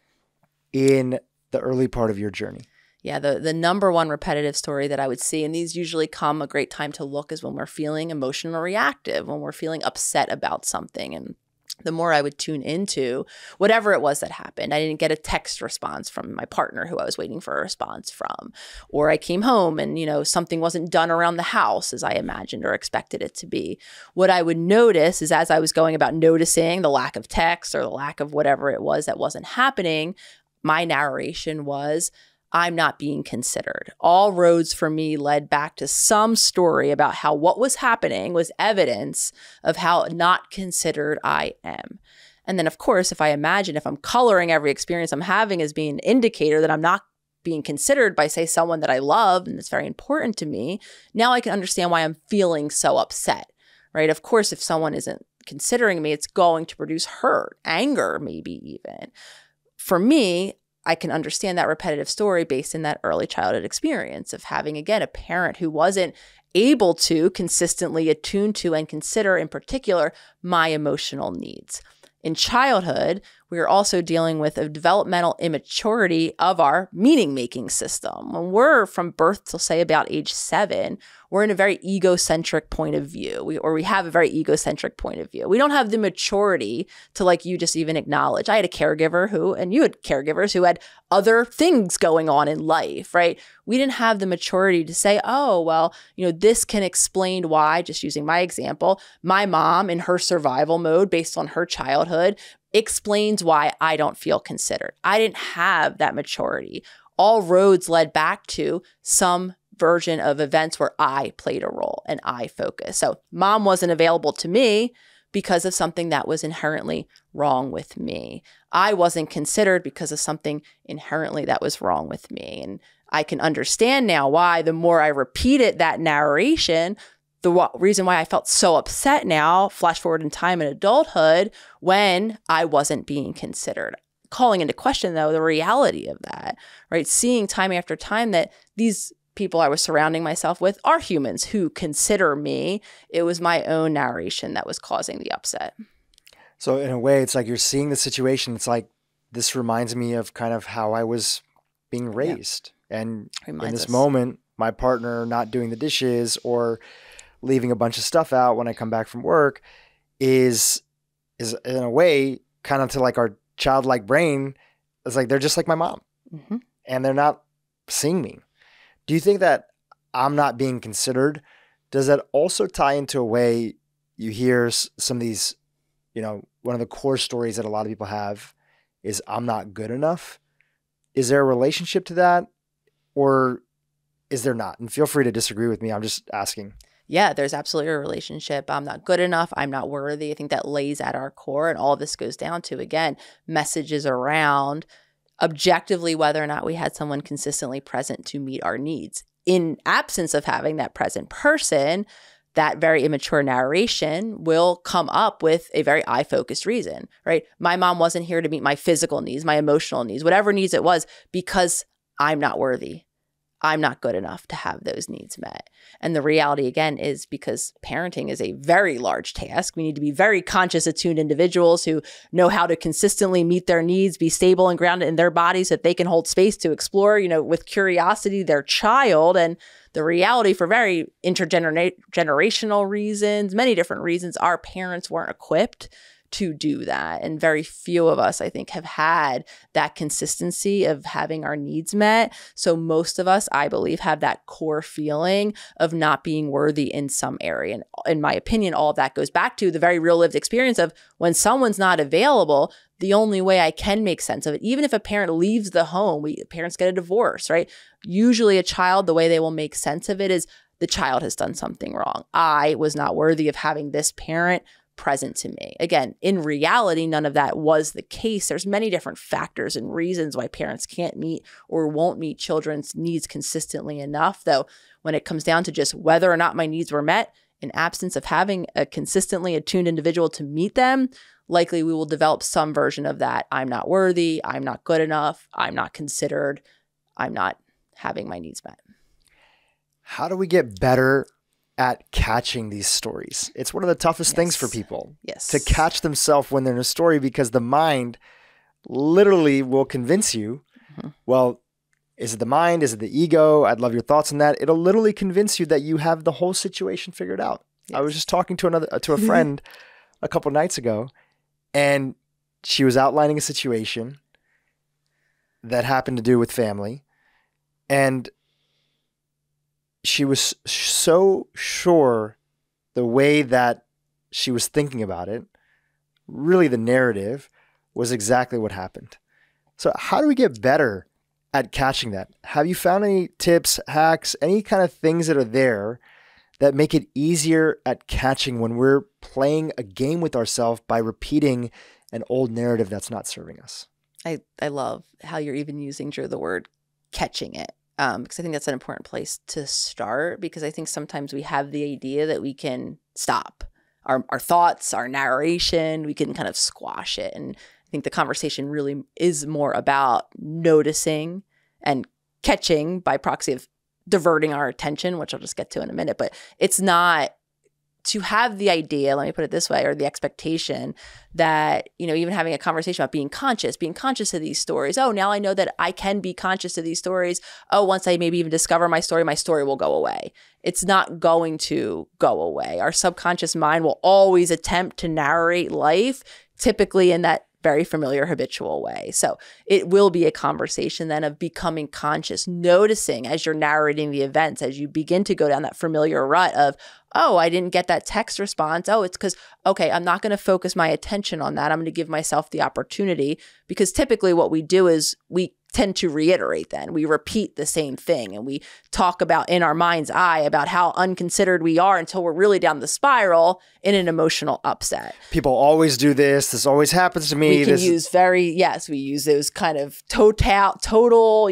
in the early part of your journey? Yeah, the number one repetitive story that I would see, and these usually come a great time to look, is when we're feeling emotional or reactive, when we're feeling upset about something. And the more I would tune into whatever it was that happened. I didn't get a text response from my partner who I was waiting for a response from, or I came home and, something wasn't done around the house as I imagined or expected it to be. What I would notice is, as I was going about noticing the lack of text or the lack of whatever it was that wasn't happening, my narration was, I'm not being considered. All roads for me led back to some story about how what was happening was evidence of how not considered I am. And then, of course, if I'm coloring every experience I'm having as being an indicator that I'm not being considered by, say, someone that I love and it's very important to me, now I can understand why I'm feeling so upset, right? Of course, if someone isn't considering me, it's going to produce hurt, anger, maybe even. For me, I can understand that repetitive story based in that early childhood experience of having, again, a parent who wasn't able to consistently attune to and consider in particular my emotional needs. In childhood, we are also dealing with a developmental immaturity of our meaning-making system. When we're from birth till say about age 7, we're in a very egocentric point of view, we have a very egocentric point of view. We don't have the maturity to, like you just even acknowledge. I had a caregiver and you had caregivers who had other things going on in life, right? We didn't have the maturity to say, oh, well, this can explain why, just using my example, my mom in her survival mode based on her childhood explains why I don't feel considered. I didn't have that maturity. All roads led back to some version of events where I played a role and I focused. So mom wasn't available to me because of something that was inherently wrong with me. I wasn't considered because of something inherently that was wrong with me. And I can understand now why the more I repeated that narration, the reason why I felt so upset now, flash forward in time in adulthood, when I wasn't being considered. Calling into question, though, the reality of that, right? Seeing time after time that these people I was surrounding myself with are humans who consider me. It was my own narration that was causing the upset. So in a way, it's like you're seeing the situation. It's like, this reminds me of kind of how I was being raised. Yeah. And in this moment, my partner not doing the dishes or leaving a bunch of stuff out when I come back from work is in a way kind of to like our childlike brain. It's like, they're just like my mom and they're not seeing me. Do you think that I'm not being considered? Does that also tie into a way you hear some of these, one of the core stories that a lot of people have is I'm not good enough? Is there a relationship to that or is there not? And feel free to disagree with me. I'm just asking. Yeah, there's absolutely a relationship. I'm not good enough. I'm not worthy. I think that lays at our core. And all of this goes down to, again, messages around objectively whether or not we had someone consistently present to meet our needs. In absence of having that present person, that very immature narration will come up with a very I-focused reason, right? My mom wasn't here to meet my physical needs, my emotional needs, whatever needs it was, because I'm not worthy. I'm not good enough to have those needs met. And the reality, again, is because parenting is a very large task. We need to be very conscious, attuned individuals who know how to consistently meet their needs, be stable and grounded in their bodies so that they can hold space to explore, with curiosity, their child. And the reality, for very intergenerational reasons, many different reasons, our parents weren't equipped to do that. And very few of us, I think, have had that consistency of having our needs met. So most of us, I believe, have that core feeling of not being worthy in some area. And in my opinion, all of that goes back to the very real lived experience of when someone's not available, the only way I can make sense of it, even if a parent leaves the home, parents get a divorce, right? Usually a child, the way they will make sense of it is the child has done something wrong. I was not worthy of having this parent present to me. Again, in reality, none of that was the case. There's many different factors and reasons why parents can't meet or won't meet children's needs consistently enough, though, when it comes down to just whether or not my needs were met, in absence of having a consistently attuned individual to meet them, likely we will develop some version of that. I'm not worthy. I'm not good enough. I'm not considered. I'm not having my needs met. How do we get better at catching these stories? It's one of the toughest things for people to catch themselves when they're in a story, because the mind literally will convince you, well, is it the mind? Is it the ego? I'd love your thoughts on that. It'll literally convince you that you have the whole situation figured out. Yes. I was just talking to a friend a couple nights ago, and she was outlining a situation that happened to do with family. And she was so sure the way that she was thinking about it, really the narrative, was exactly what happened. So how do we get better at catching that? Have you found any tips, hacks, any kind of things that are there that make it easier at catching when we're playing a game with ourselves by repeating an old narrative that's not serving us? I love how you're even using, Drew, the word catching it. Because I think that's an important place to start, because I think sometimes we have the idea that we can stop our thoughts, our narration, we can kind of squash it. And think the conversation really is more about noticing and catching by proxy of diverting our attention, which I'll just get to in a minute. But it's not to have the idea, let me put it this way, or the expectation that, even having a conversation about being conscious of these stories. Oh, now I know that I can be conscious of these stories. Oh, once I maybe even discover my story will go away. It's not going to go away. Our subconscious mind will always attempt to narrate life, typically in that very familiar habitual way. So it will be a conversation then of becoming conscious, noticing as you're narrating the events, as you begin to go down that familiar rut of, oh, I didn't get that text response. Oh, it's because, okay, I'm not going to focus my attention on that. I'm going to give myself the opportunity, because typically what we do is we tend to reiterate then. We repeat the same thing and we talk about in our mind's eye about how unconsidered we are until we're really down the spiral in an emotional upset. People always do this. This always happens to me. We can we use those kind of total,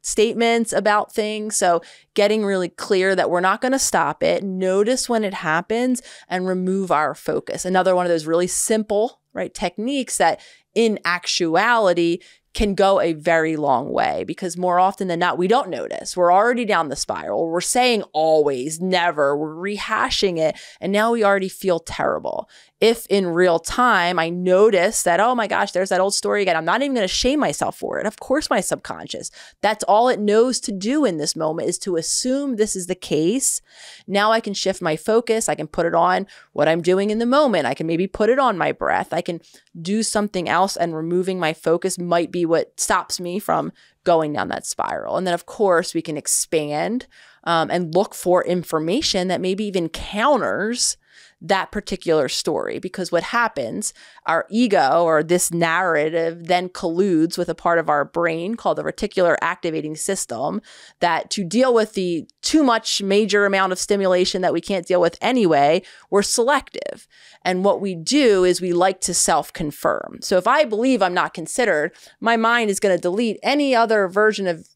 statements about things. So getting really clear that we're not going to stop it, notice when it happens, and remove our focus. Another one of those really simple, techniques that in actuality can go a very long way, because more often than not, we don't notice. We're already down the spiral. We're saying always, never, we're rehashing it. And now we already feel terrible. If in real time, I notice that, oh my gosh, there's that old story again. I'm not even going to shame myself for it. Of course, my subconscious, that's all it knows to do in this moment is to assume this is the case. Now I can shift my focus. I can put it on what I'm doing in the moment. I can maybe put it on my breath. I can do something else, and removing my focus might be what stops me from going down that spiral. And then, of course, we can expand and look for information that maybe even counters that particular story, because what happens, our ego or this narrative then colludes with a part of our brain called the reticular activating system, that to deal with the too much major amount of stimulation that we can't deal with anyway, we're selective. And what we do is we like to self-confirm. So if I believe I'm not considered, my mind is going to delete any other version of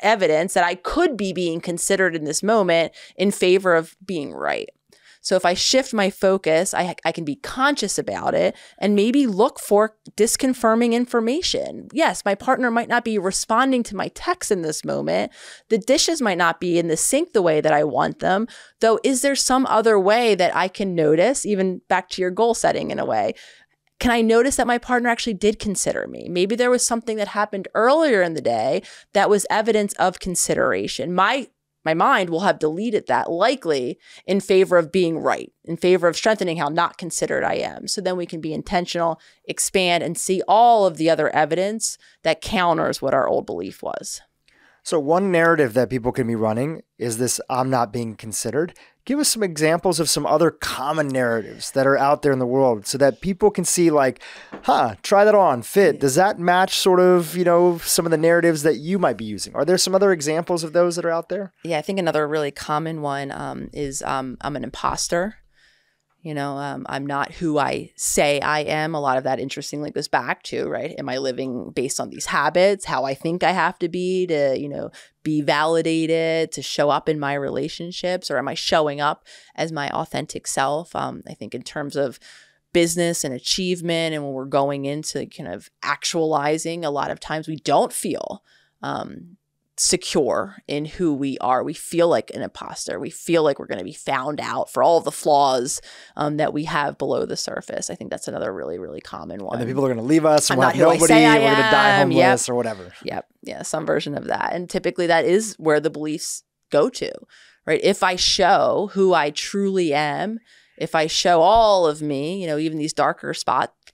evidence that I could be being considered in this moment in favor of being right. So if I shift my focus, I can be conscious about it and maybe look for disconfirming information. Yes, my partner might not be responding to my text in this moment. The dishes might not be in the sink the way that I want them. Though, is there some other way that I can notice, even back to your goal setting in a way? Can I notice that my partner actually did consider me? Maybe there was something that happened earlier in the day that was evidence of consideration. My mind will have deleted that likely in favor of being right, in favor of strengthening how not considered I am. So then we can be intentional, expand, and see all of the other evidence that counters what our old belief was. So one narrative that people can be running is this, I'm not being considered. Give us some examples of some other common narratives that are out there in the world so that people can see try that on, fit. Does that match sort of, some of the narratives that you might be using? Are there some other examples of those that are out there? Yeah, I think another really common one is I'm an imposter. I'm not who I say I am. A lot of that, interestingly, goes back to, right? Am I living based on these habits, how I think I have to be to, be validated, to show up in my relationships, or am I showing up as my authentic self? I think in terms of business and achievement, and when we're going into kind of actualizing, a lot of times we don't feel secure in who we are. We feel like an imposter. We feel like we're going to be found out for all of the flaws that we have below the surface. I think that's another really, really common one. And then people are going to leave us, and we'll have nobody, we're going to die homeless or whatever. Yep. Yeah, some version of that. And typically that is where the beliefs go to, right? If I show who I truly am, if I show all of me, even these darker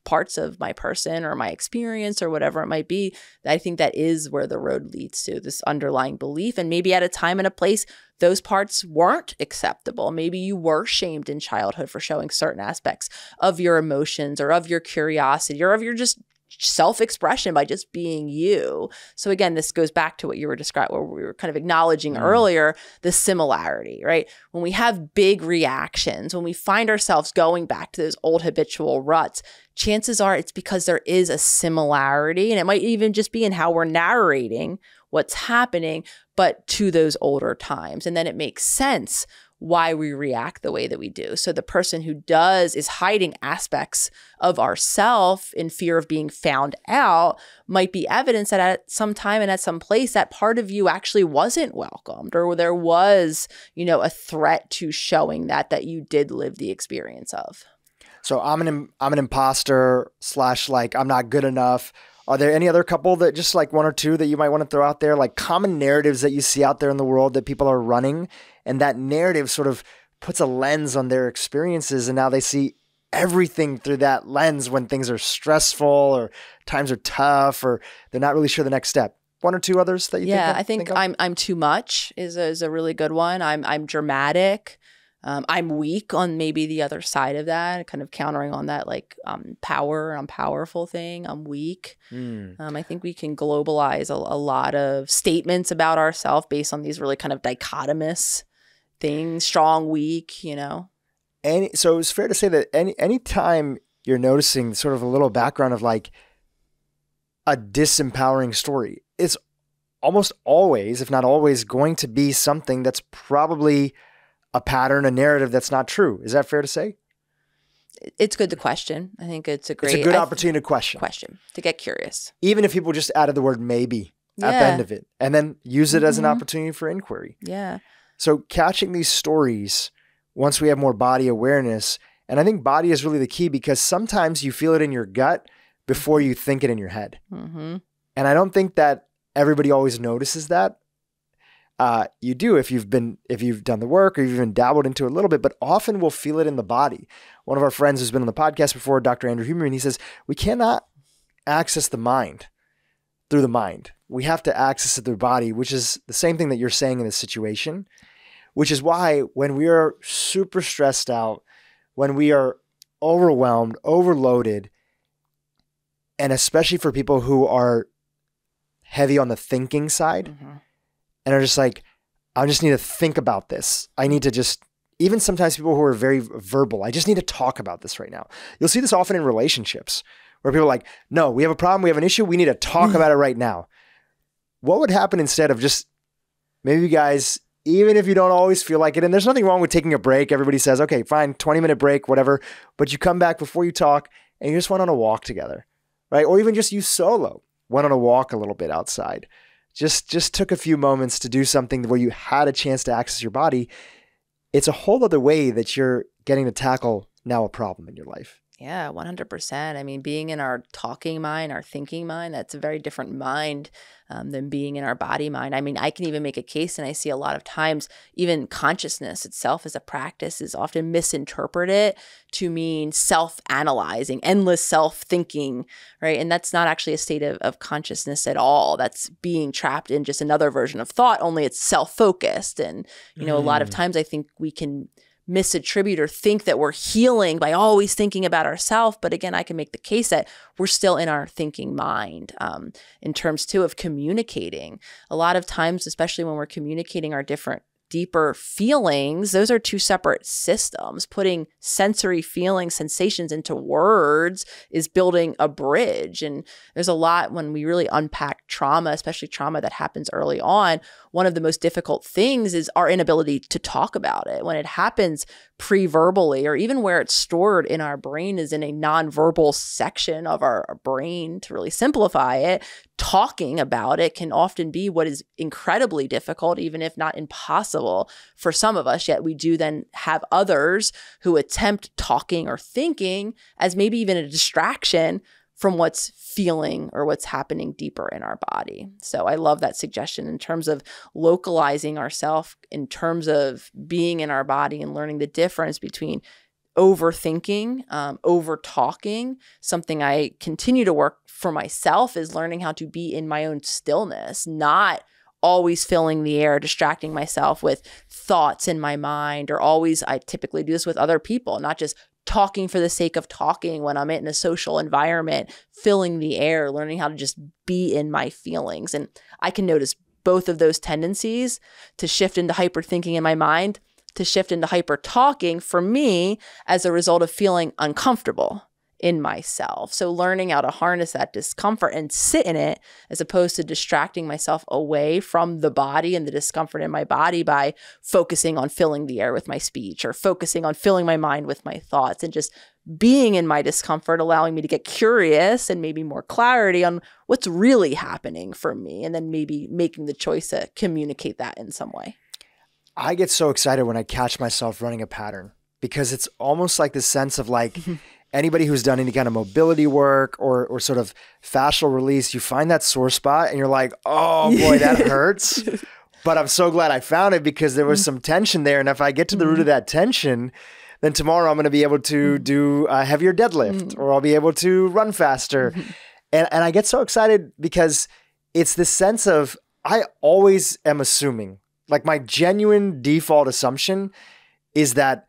parts of my person or my experience or whatever it might be, I think that is where the road leads to, this underlying belief. And maybe at a time and a place, those parts weren't acceptable. Maybe you were shamed in childhood for showing certain aspects of your emotions or of your curiosity or of your just self-expression by just being you. So again, this goes back to what you were describing, where we were kind of acknowledging earlier, the similarity, right? When we have big reactions, when we find ourselves going back to those old habitual ruts, chances are it's because there is a similarity, and it might even just be in how we're narrating what's happening, but to those older times. And then it makes sense why we react the way that we do. So the person who is hiding aspects of ourself in fear of being found out might be evidence that at some time and at some place that part of you actually wasn't welcomed, or there was, a threat to showing that you did live the experience of. So I'm an imposter / like I'm not good enough. Are there any other couple that just like one or two that you might want to throw out there, like common narratives that you see out there in the world that people are running, and that narrative sort of puts a lens on their experiences, and now they see everything through that lens when things are stressful or times are tough or they're not really sure the next step? One or two others that you think of? I think I'm too much is a really good one. I'm dramatic. I'm weak on maybe the other side of that, kind of countering on that, like I'm powerful thing. I'm weak. I think we can globalize a lot of statements about ourselves based on these really kind of dichotomous things, strong, weak, And so it's fair to say that any time you're noticing sort of a little background of like a disempowering story, it's almost always, if not always, going to be something that's probably a pattern, a narrative that's not true. Is that fair to say? It's good to question. I think it's a good opportunity to question, to get curious. Even if people just added the word maybe at the end of it, and then use it as an opportunity for inquiry. Yeah. So catching these stories once we have more body awareness, and I think body is really the key, because sometimes you feel it in your gut before you think it in your head. And I don't think that everybody always notices that. You do if you've done the work or you've even dabbled into it a little bit, but often we'll feel it in the body. One of our friends who's been on the podcast before, Dr. Andrew Huberman, he says, we cannot access the mind through the mind. We have to access it through the body, which is the same thing that you're saying in this situation, which is why when we are super stressed out, when we are overwhelmed, overloaded, and especially for people who are heavy on the thinking side, and are just like, I just need to think about this. I need to just, even sometimes people who are very verbal, I just need to talk about this right now. You'll see this often in relationships where people are like, no, we have a problem, we have an issue, we need to talk about it right now. What would happen instead of just, maybe you guys, even if you don't always feel like it, and there's nothing wrong with taking a break. Everybody says, okay, fine, 20-minute break, whatever. But you come back before you talk and you just went on a walk together, right? Or even just you solo went on a walk a little bit outside. Just took a few moments to do something where you had a chance to access your body. It's a whole other way that you're getting to tackle now a problem in your life. Yeah, 100%. I mean, being in our talking mind, our thinking mind, that's a very different mind than being in our body mind. I mean, I can even make a case, and I see a lot of times, even consciousness itself as a practice is often misinterpreted to mean self-analyzing, endless self-thinking, right? And that's not actually a state of consciousness at all. That's being trapped in just another version of thought, only it's self-focused. And, a lot of times I think we can misattribute or think that we're healing by always thinking about ourselves. But again, I can make the case that we're still in our thinking mind in terms too of communicating. A lot of times, especially when we're communicating our different deeper feelings, those are two separate systems. Putting sensory feelings, sensations into words is building a bridge. And there's a lot when we really unpack trauma, especially trauma that happens early on. One of the most difficult things is our inability to talk about it. When it happens pre-verbally, or even where it's stored in our brain is in a nonverbal section of our brain, to really simplify it, talking about it can often be what is incredibly difficult, even if not impossible for some of us. Yet we do then have others who attempt talking or thinking as maybe even a distraction from what's feeling or what's happening deeper in our body. So I love that suggestion in terms of localizing ourselves, in terms of being in our body and learning the difference between overthinking, over talking. Something I continue to work for myself is learning how to be in my own stillness, not always filling the air, distracting myself with thoughts in my mind, or I typically do this with other people, not just talking for the sake of talking when I'm in a social environment, filling the air, learning how to just be in my feelings. And I can notice both of those tendencies to shift into hyperthinking in my mind, to shift into hyper talking for me as a result of feeling uncomfortable in myself. So learning how to harness that discomfort and sit in it, as opposed to distracting myself away from the body and the discomfort in my body by focusing on filling the air with my speech or focusing on filling my mind with my thoughts, and just being in my discomfort, allowing me to get curious and maybe more clarity on what's really happening for me, and then maybe making the choice to communicate that in some way. I get so excited when I catch myself running a pattern, because it's almost like this sense of like anybody who's done any kind of mobility work or sort of fascial release, you find that sore spot and you're like, oh boy, that hurts. But I'm so glad I found it, because there was some tension there. And if I get to the root of that tension, then tomorrow I'm going to be able to do a heavier deadlift, or I'll be able to run faster. And I get so excited because it's this sense of, I always am assuming, like my genuine default assumption is that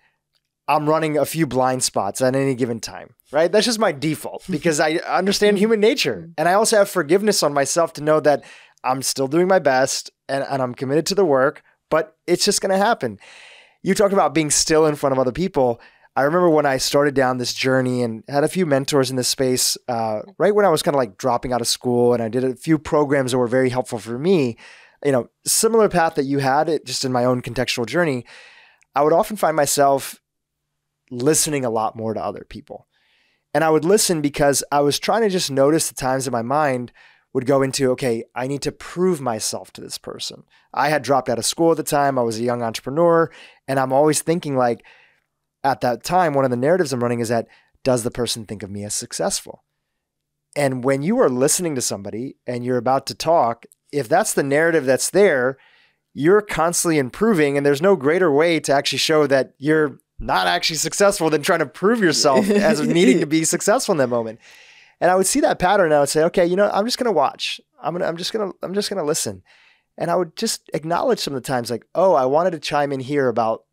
I'm running a few blind spots at any given time, right? That's just my default, because I understand human nature. And I also have forgiveness on myself to know that I'm still doing my best and I'm committed to the work, but it's just going to happen. You talked about being still in front of other people. I remember when I started down this journey and had a few mentors in this space, right when I was kind of like dropping out of school, and I did a few programs that were very helpful for me, similar path that you had, it just in my own contextual journey. I would often find myself listening a lot more to other people. And I would listen because I was trying to just notice the times that my mind would go into, okay, I need to prove myself to this person. I had dropped out of school at the time. I was a young entrepreneur. And I'm always thinking, like, at that time, one of the narratives I'm running is that, does the person think of me as successful? And when you are listening to somebody and you're about to talk, if that's the narrative that's there, you're constantly improving. And there's no greater way to actually show that you're not actually successful than trying to prove yourself as needing to be successful in that moment. And I would see that pattern and I would say, okay, I'm just going to watch. I'm just going to listen. And I would just acknowledge some of the times, like, oh, I wanted to chime in here about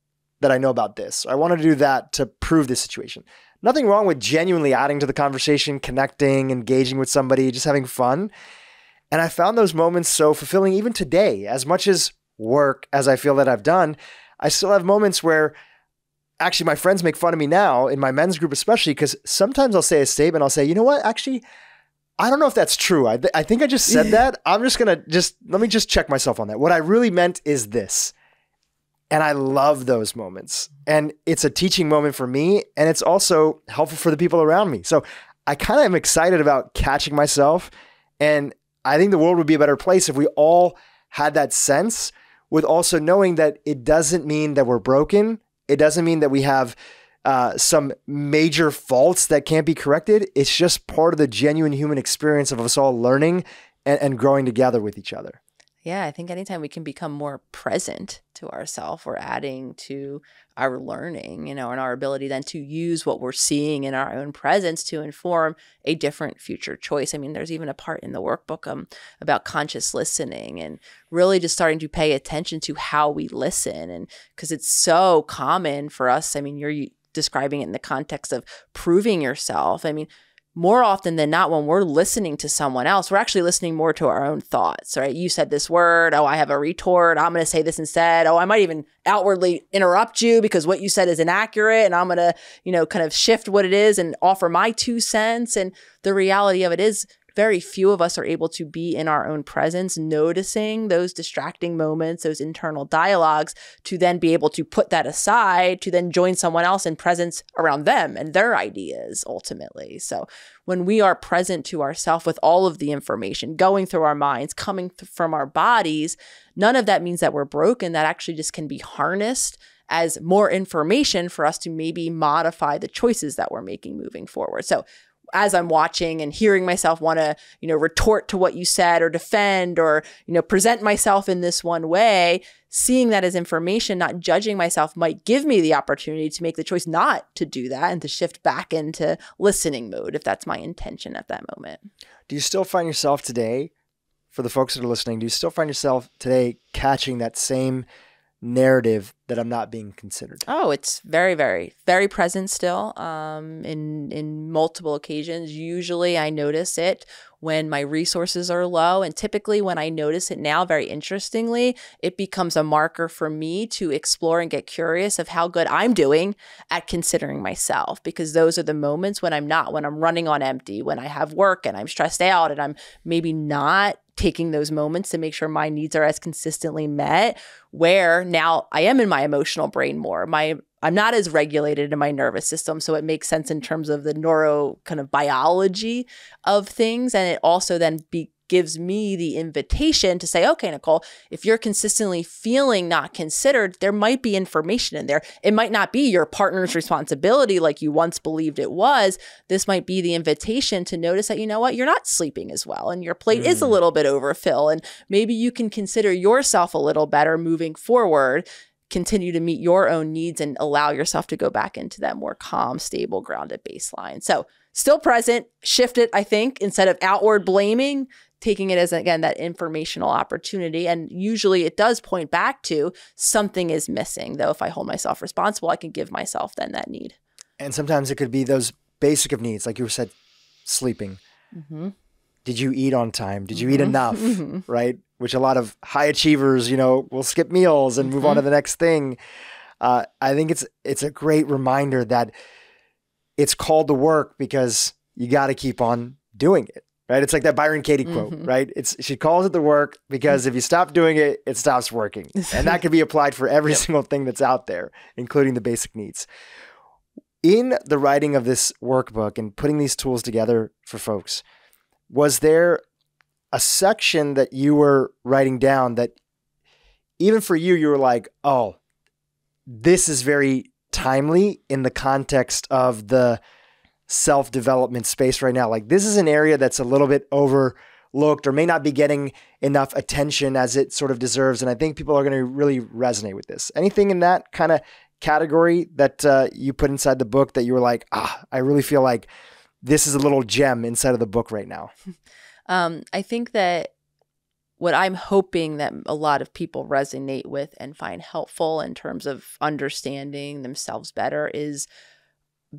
that. I know about this. I wanted to do that to prove this situation. Nothing wrong with genuinely adding to the conversation, connecting, engaging with somebody, just having fun. And I found those moments so fulfilling even today. As much as work as I feel that I've done, I still have moments where actually my friends make fun of me now, in my men's group especially, because sometimes I'll say a statement, I'll say, you know what, actually, I don't know if that's true. I think I just said that. I'm just going to let me just check myself on that. What I really meant is this. And I love those moments. And it's a teaching moment for me. And it's also helpful for the people around me. So I kind of am excited about catching myself. And I think the world would be a better place if we all had that sense, with also knowing that it doesn't mean that we're broken. It doesn't mean that we have some major faults that can't be corrected. It's just part of the genuine human experience of us all learning and growing together with each other. Yeah, I think anytime we can become more present to ourselves, we're adding to our learning, and our ability then to use what we're seeing in our own presence to inform a different future choice. I mean, there's even a part in the workbook about conscious listening and really just starting to pay attention to how we listen. And because it's so common for us, I mean, you're describing it in the context of proving yourself. I mean, more often than not, when we're listening to someone else, we're actually listening more to our own thoughts, right? You said this word. Oh, I have a retort. I'm going to say this instead. Oh, I might even outwardly interrupt you because what you said is inaccurate. And I'm going to, kind of shift what it is and offer my 2 cents. And the reality of it is, very few of us are able to be in our own presence, noticing those distracting moments, those internal dialogues, to then be able to put that aside, to then join someone else in presence around them and their ideas ultimately. So when we are present to ourselves with all of the information going through our minds, coming from our bodies, none of that means that we're broken. That actually just can be harnessed as more information for us to maybe modify the choices that we're making moving forward. So as I'm watching and hearing myself want to, retort to what you said or defend or, present myself in this one way, seeing that as information, not judging myself, might give me the opportunity to make the choice not to do that and to shift back into listening mode if that's my intention at that moment. Do you still find yourself today, for the folks that are listening, do you still find yourself today catching that same narrative that I'm not being considered? Oh, it's very, very, very present still in multiple occasions. Usually I notice it when my resources are low. And typically when I notice it now, very interestingly, it becomes a marker for me to explore and get curious of how good I'm doing at considering myself. Because those are the moments when I'm running on empty, when I have work and I'm stressed out and I'm maybe not taking those moments to make sure my needs are as consistently met, where now I am in my emotional brain more. I'm not as regulated in my nervous system. So it makes sense in terms of the neuro kind of biology of things. And it also then gives me the invitation to say, okay, Nicole, if you're consistently feeling not considered, there might be information in there. It might not be your partner's responsibility like you once believed it was. This might be the invitation to notice that, you know what, you're not sleeping as well and your plate is a little bit overfill. And maybe you can consider yourself a little better moving forward, continue to meet your own needs and allow yourself to go back into that more calm, stable, grounded baseline. So still present, shift it, I think, instead of outward blaming, taking it as, again, that informational opportunity. And usually it does point back to something is missing. Though if I hold myself responsible, I can give myself then that need. And sometimes it could be those basic of needs, like you said, sleeping. Mm-hmm. Did you eat on time? Did you eat enough? Mm-hmm. Right? Which a lot of high achievers, will skip meals and move on to the next thing. I think it's a great reminder that it's called to work because you got to keep on doing it. Right? It's like that Byron Katie quote, right? She calls it the work because if you stop doing it, it stops working. And that can be applied for every single thing that's out there, including the basic needs. In the writing of this workbook and putting these tools together for folks, was there a section that you were writing down that even for you were like, oh, this is very timely in the context of the self-development space right now? Like, this is an area that's a little bit overlooked or may not be getting enough attention as it sort of deserves. And I think people are going to really resonate with this. Anything in that kind of category that you put inside the book that you were like, I really feel like this is a little gem inside of the book right now? I think that what I'm hoping that a lot of people resonate with and find helpful in terms of understanding themselves better is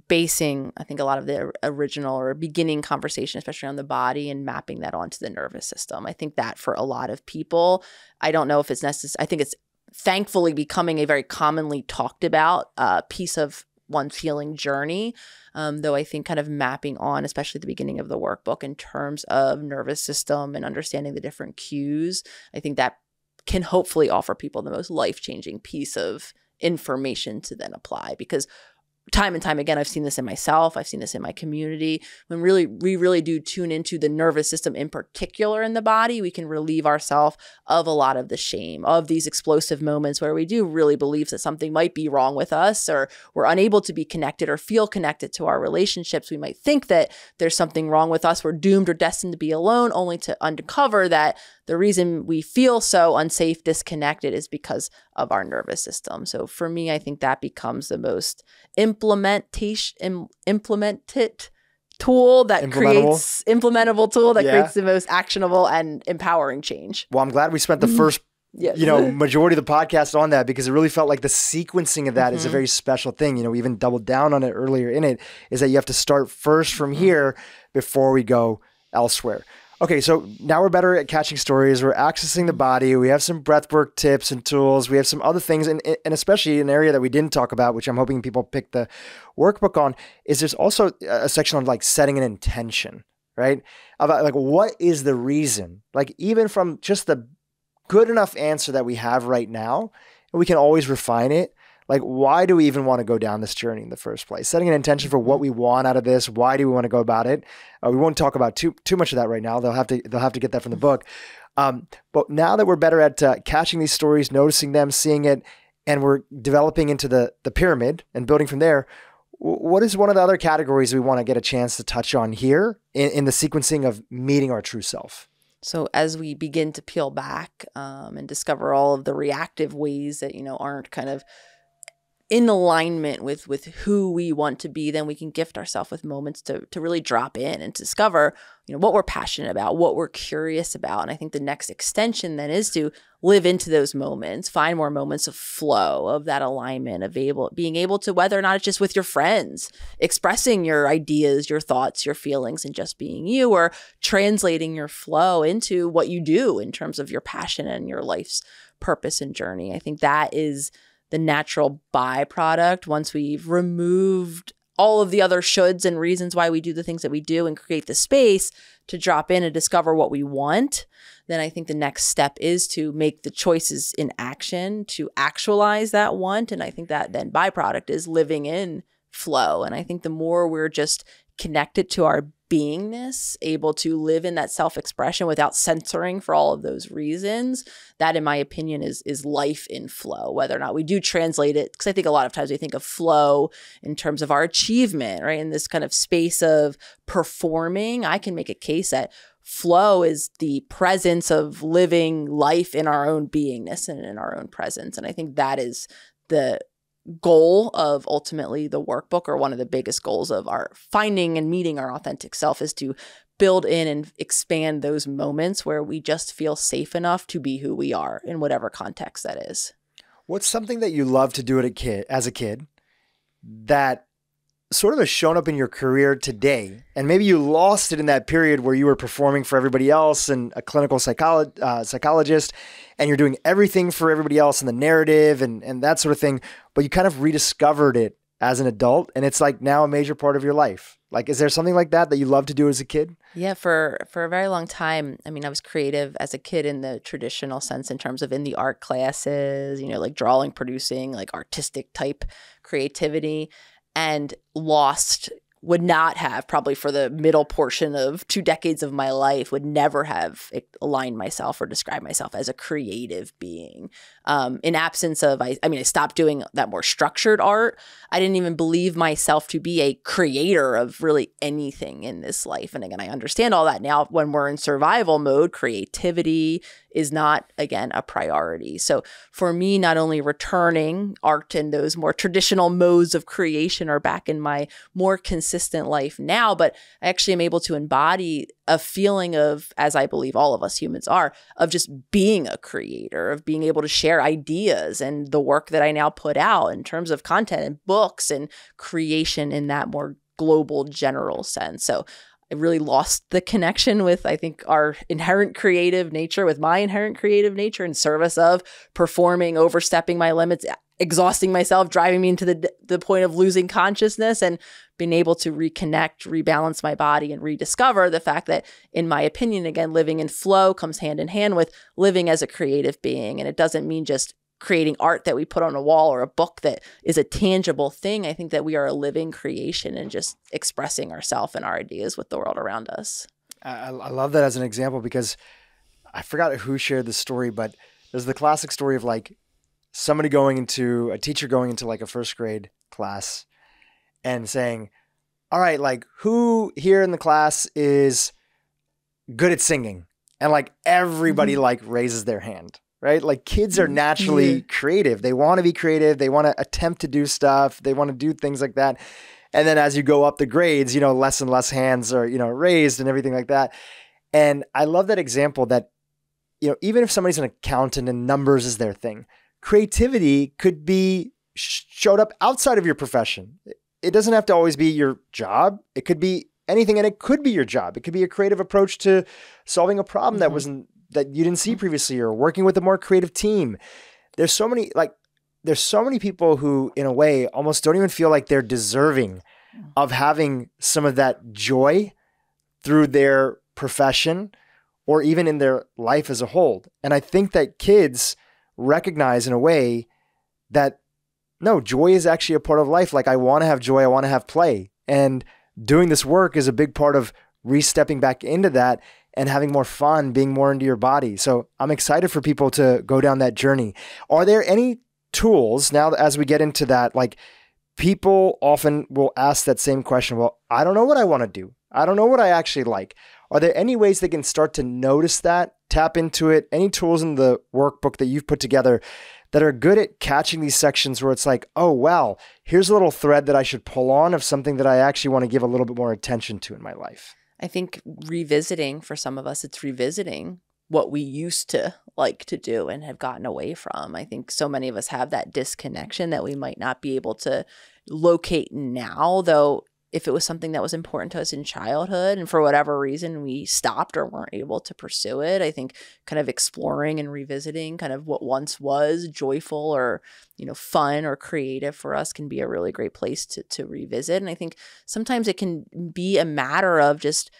basing, I think, a lot of the original or beginning conversation, especially on the body, and mapping that onto the nervous system. I think that for a lot of people, I don't know if it's necessary. I think it's thankfully becoming a very commonly talked about piece of one's healing journey. Though I think kind of mapping on, especially at the beginning of the workbook, in terms of nervous system and understanding the different cues, I think that can hopefully offer people the most life-changing piece of information to then apply. Because time and time again, I've seen this in myself. I've seen this in my community. When we really do tune into the nervous system in particular in the body, we can relieve ourselves of a lot of the shame of these explosive moments where we do really believe that something might be wrong with us, or we're unable to be connected or feel connected to our relationships. We might think that there's something wrong with us. We're doomed or destined to be alone, only to uncover that the reason we feel so unsafe, disconnected, is because of our nervous system. So for me, I think that becomes the most implemented tool that creates implementable tool that creates the most actionable and empowering change. Well, I'm glad we spent the first majority of the podcast on that, because it really felt like the sequencing of that is a very special thing. We even doubled down on it earlier in it, is that you have to start first from here before we go elsewhere. Okay, so now we're better at catching stories. We're accessing the body. We have some breathwork tips and tools. We have some other things, and especially an area that we didn't talk about, which I'm hoping people pick the workbook on, is there's also a section on like setting an intention, right? About like, what is the reason? Like, even from just the good enough answer that we have right now, and we can always refine it. Like, why do we even want to go down this journey in the first place? Setting an intention for what we want out of this. Why do we want to go about it? We won't talk about too much of that right now. They'll have to get that from the book. But now that we're better at catching these stories, noticing them, seeing it, and we're developing into the pyramid and building from there, what is one of the other categories we want to get a chance to touch on here in the sequencing of meeting our true self? So as we begin to peel back and discover all of the reactive ways that, aren't kind of in alignment with who we want to be, then we can gift ourselves with moments to really drop in and discover, what we're passionate about, what we're curious about. And I think the next extension then is to live into those moments, find more moments of flow, of that alignment, of being able to, whether or not it's just with your friends, expressing your ideas, your thoughts, your feelings, and just being you, or translating your flow into what you do in terms of your passion and your life's purpose and journey. I think that is the natural byproduct once we've removed all of the other shoulds and reasons why we do the things that we do and create the space to drop in and discover what we want. Then I think the next step is to make the choices in action to actualize that want. And I think that then byproduct is living in flow. And I think the more we're just connected to our beingness, able to live in that self-expression without censoring for all of those reasons, that in my opinion is life in flow. Whether or not we do translate it, because I think a lot of times we think of flow in terms of our achievement, right? In this kind of space of performing, I can make a case that flow is the presence of living life in our own beingness and in our own presence. And I think that is the goal of ultimately the workbook, or one of the biggest goals of our finding and meeting our authentic self, is to build in and expand those moments where we just feel safe enough to be who we are in whatever context that is. What's something that you love to do as a kid that sort of has shown up in your career today, and maybe you lost it in that period where you were performing for everybody else and a clinical psychologist, and you're doing everything for everybody else in the narrative and that sort of thing, but you kind of rediscovered it as an adult, and it's like now a major part of your life? Like, is there something like that you love to do as a kid? Yeah, for a very long time. I mean, I was creative as a kid in the traditional sense, in terms of in the art classes, like drawing, producing, like artistic type creativity. And would not have, probably for the middle portion of 2 decades of my life, would never have aligned myself or described myself as a creative being. In absence of, I stopped doing that more structured art. I didn't even believe myself to be a creator of really anything in this life. And again, I understand all that now. When we're in survival mode, creativity is not, again, a priority. So for me, not only returning art and those more traditional modes of creation are back in my more consistent life now, but I actually am able to embody a feeling of, as I believe all of us humans are, of just being a creator, of being able to share ideas, and the work that I now put out in terms of content and books and creation in that more global general sense. So I really lost the connection with, I think, our inherent creative nature, with my inherent creative nature, in service of performing, overstepping my limits, exhausting myself, driving me into the point of losing consciousness, and being able to reconnect, rebalance my body, and rediscover the fact that, in my opinion, again, living in flow comes hand in hand with living as a creative being. And it doesn't mean just creating art that we put on a wall or a book that is a tangible thing. I think that we are a living creation and just expressing ourselves and our ideas with the world around us. I love that as an example, because I forgot who shared the story, but there's the classic story of like a teacher going into like a first grade class and saying, all right, like, who here in the class is good at singing? And like everybody like raises their hand. Right? Like, kids are naturally creative. They want to be creative. They want to attempt to do stuff. They want to do things like that. And then as you go up the grades, less and less hands are, raised and everything like that. And I love that example that, even if somebody's an accountant and numbers is their thing, creativity could be showed up outside of your profession. It doesn't have to always be your job. It could be anything, and it could be your job. It could be a creative approach to solving a problem that you didn't see previously, or working with a more creative team. There's so many people who, in a way, almost don't even feel like they're deserving of having some of that joy through their profession or even in their life as a whole. And I think that kids recognize in a way that, no, joy is actually a part of life. Like, I want to have joy. I want to have play. And doing this work is a big part of re-stepping back into that and having more fun, being more into your body. So I'm excited for people to go down that journey. Are there any tools now, as we get into that? Like, people often will ask that same question. Well, I don't know what I want to do. I don't know what I actually like. Are there any ways they can start to notice that, tap into it? Any tools in the workbook that you've put together that are good at catching these sections where it's like, oh, wow, here's a little thread that I should pull on of something that I actually want to give a little bit more attention to in my life? I think revisiting, for some of us, it's revisiting what we used to like to do and have gotten away from. I think so many of us have that disconnection that we might not be able to locate now, though if it was something that was important to us in childhood and for whatever reason we stopped or weren't able to pursue it, I think kind of exploring and revisiting kind of what once was joyful or, fun or creative for us can be a really great place to revisit. And I think sometimes it can be a matter of just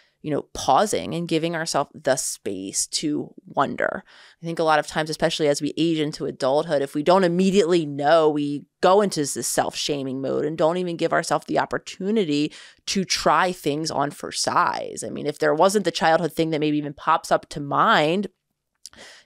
pausing and giving ourselves the space to wonder. I think a lot of times, especially as we age into adulthood, if we don't immediately know, we go into this self-shaming mode and don't even give ourselves the opportunity to try things on for size. I mean, if there wasn't the childhood thing that maybe even pops up to mind,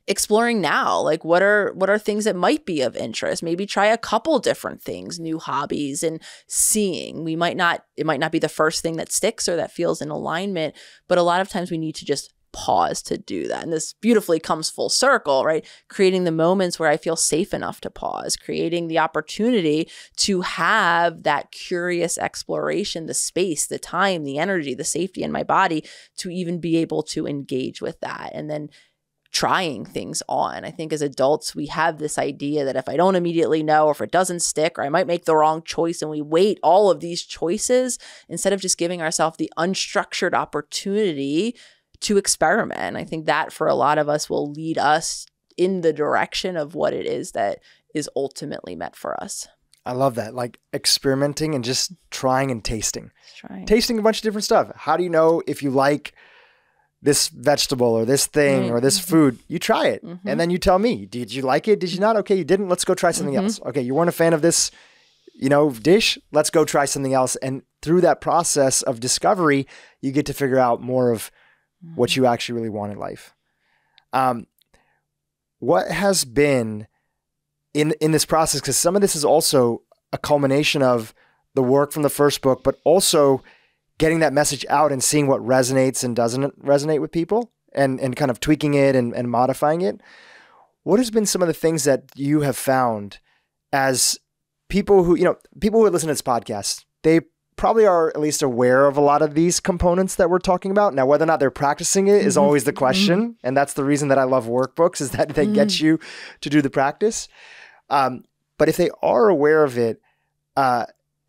exploring now, like what are things that might be of interest? Maybe try a couple different things, new hobbies, and seeing. It might not be the first thing that sticks or that feels in alignment, but a lot of times we need to just pause to do that. And this beautifully comes full circle, right? Creating the moments where I feel safe enough to pause, creating the opportunity to have that curious exploration, the space, the time, the energy, the safety in my body to even be able to engage with that. And then trying things on. I think as adults, we have this idea that if I don't immediately know, or if it doesn't stick, or I might make the wrong choice, and we weight all of these choices instead of just giving ourselves the unstructured opportunity to experiment. I think that for a lot of us will lead us in the direction of what it is that is ultimately meant for us. I love that. Like experimenting and just trying and tasting. Trying. Tasting a bunch of different stuff. How do you know if you like this vegetable or this thing or this food? You try it. And then you tell me, did you like it? Did you not? Okay, you didn't. Let's go try something else. Okay, you weren't a fan of this, dish. Let's go try something else. And through that process of discovery, you get to figure out more of what you actually really want in life. What has been in this process, because some of this is also a culmination of the work from the first book, but also getting that message out and seeing what resonates and doesn't resonate with people and kind of tweaking it and modifying it. What has been some of the things that you have found as people who listen to this podcast, they probably are at least aware of a lot of these components that we're talking about. Now, whether or not they're practicing it is always the question. And that's the reason that I love workbooks, is that they get you to do the practice. But if they are aware of it,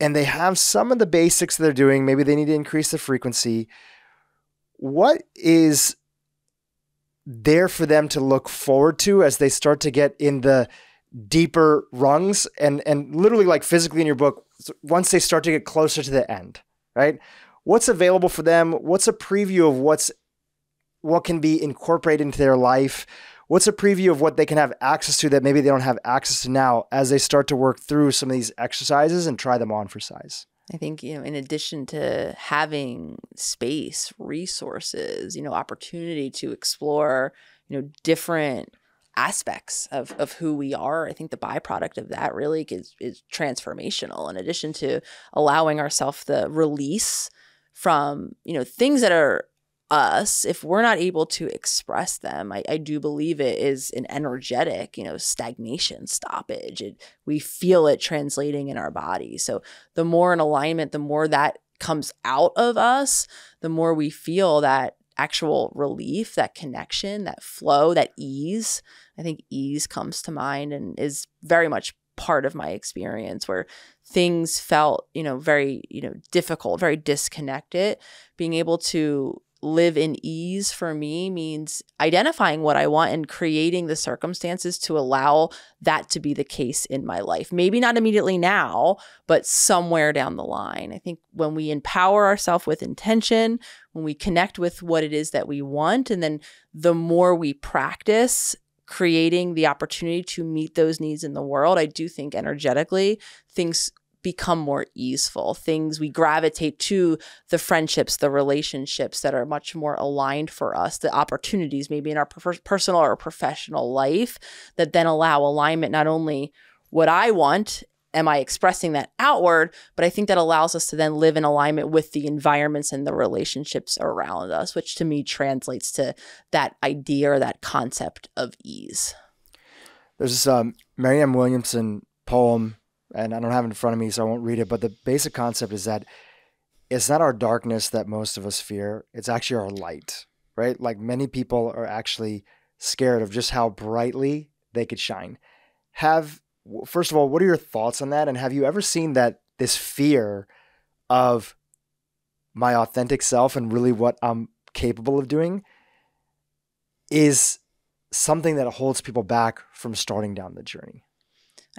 and they have some of the basics they're doing, maybe they need to increase the frequency, what is there for them to look forward to as they start to get in the deeper rungs and literally, like physically in your book, once they start to get closer to the end, right? What's available for them? What's a preview of what can be incorporated into their life? What's a preview of what they can have access to that maybe they don't have access to now as they start to work through some of these exercises and try them on for size? I think, in addition to having space, resources, opportunity to explore, different aspects of who we are, I think the byproduct of that really is transformational. In addition to allowing ourselves the release from, things that are us, if we're not able to express them, I do believe it is an energetic, stagnation, stoppage. We feel it translating in our body. So the more in alignment, the more that comes out of us, the more we feel that actual relief, that connection, that flow, that ease. I think ease comes to mind and is very much part of my experience, where things felt, very, difficult, very disconnected. Being able to live in ease for me means identifying what I want and creating the circumstances to allow that to be the case in my life. Maybe not immediately now, but somewhere down the line. I think when we empower ourselves with intention, when we connect with what it is that we want, and then the more we practice creating the opportunity to meet those needs in the world, I do think energetically things become more easeful. We gravitate to the friendships, the relationships that are much more aligned for us, the opportunities maybe in our personal or professional life that then allow alignment. Not only what I want, am I expressing that outward, but I think that allows us to then live in alignment with the environments and the relationships around us, which to me translates to that idea or that concept of ease. There's this Marianne Williamson poem, and I don't have it in front of me, so I won't read it, but the basic concept is that it's not our darkness that most of us fear. It's actually our light, right? Like many people are actually scared of just how brightly they could shine. First of all, what are your thoughts on that? And have you ever seen that this fear of my authentic self and really what I'm capable of doing is something that holds people back from starting down the journey?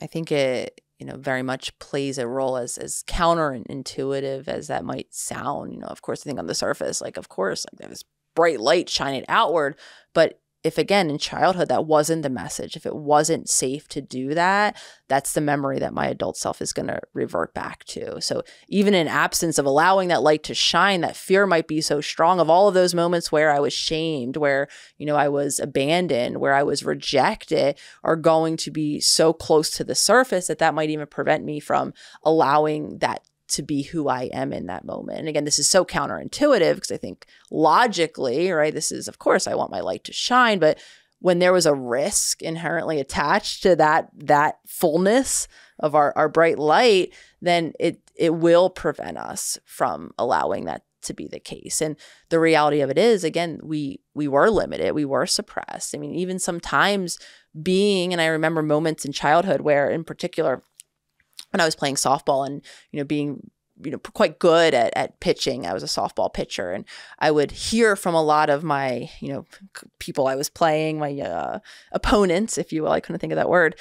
I think it, very much plays a role as counterintuitive as that might sound. Of course, I think on the surface, of course, there's this bright light shining outward. But if, again, in childhood, that wasn't the message, if it wasn't safe to do that, that's the memory that my adult self is going to revert back to. So even in absence of allowing that light to shine, that fear might be so strong of all of those moments where I was shamed, where, I was abandoned, where I was rejected, are going to be so close to the surface that might even prevent me from allowing that to be who I am in that moment. And again, this is so counterintuitive because I think logically, right, this is, of course, I want my light to shine, but when there was a risk inherently attached to that fullness of our bright light, then it will prevent us from allowing that to be the case. And the reality of it is, again, we were limited, we were suppressed. I mean, even sometimes and I remember moments in childhood where, in particular, when I was playing softball and, being, quite good at pitching, I was a softball pitcher, and I would hear from a lot of my, people I was playing, my opponents, if you will, I couldn't think of that word,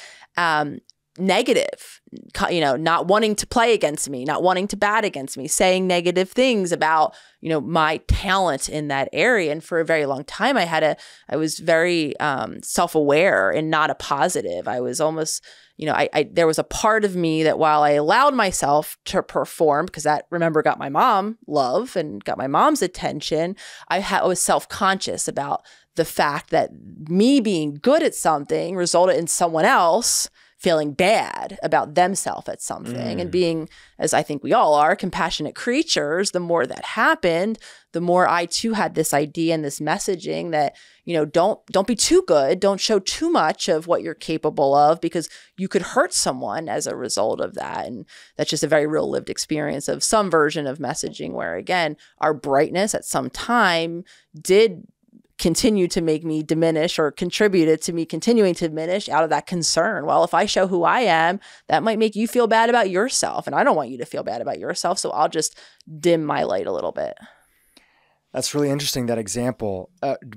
negative, not wanting to play against me, not wanting to bat against me, saying negative things about, my talent in that area. And for a very long time, I was very self-aware and not a positive. I was almost, there was a part of me that while I allowed myself to perform, because that, remember, got my mom love and got my mom's attention, I was self-conscious about the fact that me being good at something resulted in someone else feeling bad about themselves at something. And being, as I think we all are, compassionate creatures, the more that happened, the more I too had this idea and this messaging that, don't be too good, don't show too much of what you're capable of, because you could hurt someone as a result of that. And that's just a very real lived experience of some version of messaging where, again, our brightness at some time did continue to make me diminish, or contributed to me continuing to diminish out of that concern. Well, if I show who I am, that might make you feel bad about yourself. And I don't want you to feel bad about yourself. So I'll just dim my light a little bit. That's really interesting, that example.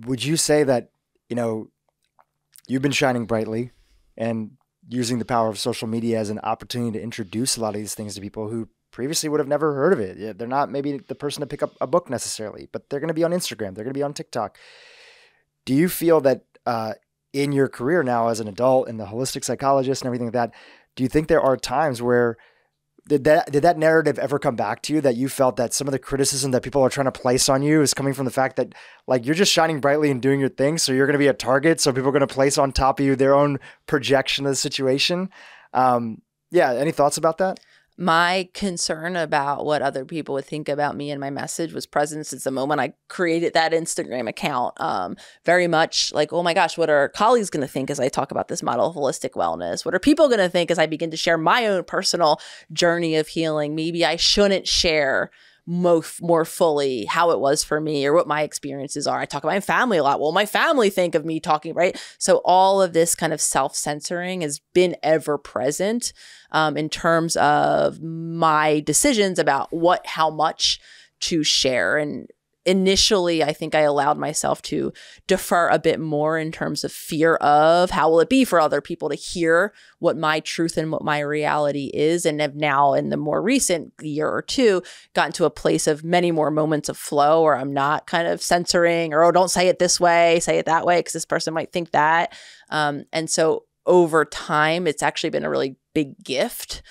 Would you say that, you've been shining brightly and using the power of social media as an opportunity to introduce a lot of these things to people who previously would have never heard of it? They're not maybe the person to pick up a book necessarily, but they're going to be on Instagram. They're going to be on TikTok. Do you feel that in your career now as an adult and the holistic psychologist and everything like that, do you think there are times where did that narrative ever come back to you, that you felt that some of the criticism that people are trying to place on you is coming from the fact that you're just shining brightly and doing your thing, so you're going to be a target, so people are going to place on top of you their own projection of the situation? Any thoughts about that? My concern about what other people would think about me and my message was present since the moment I created that Instagram account. Very much like, oh my gosh, what are colleagues going to think as I talk about this model of holistic wellness? What are people going to think as I begin to share my own personal journey of healing? Maybe I shouldn't share more fully how it was for me or what my experiences are. I talk about my family a lot. Well, my family think of me talking, right? So all of this kind of self-censoring has been ever present in terms of my decisions about how much to share. And initially, I think I allowed myself to defer a bit more in terms of fear of how will it be for other people to hear what my truth and what my reality is, and have now in the more recent year or two gotten to a place of many more moments of flow where I'm not kind of censoring or, oh, don't say it this way, say it that way, because this person might think that. And so over time, it's actually been a really big gift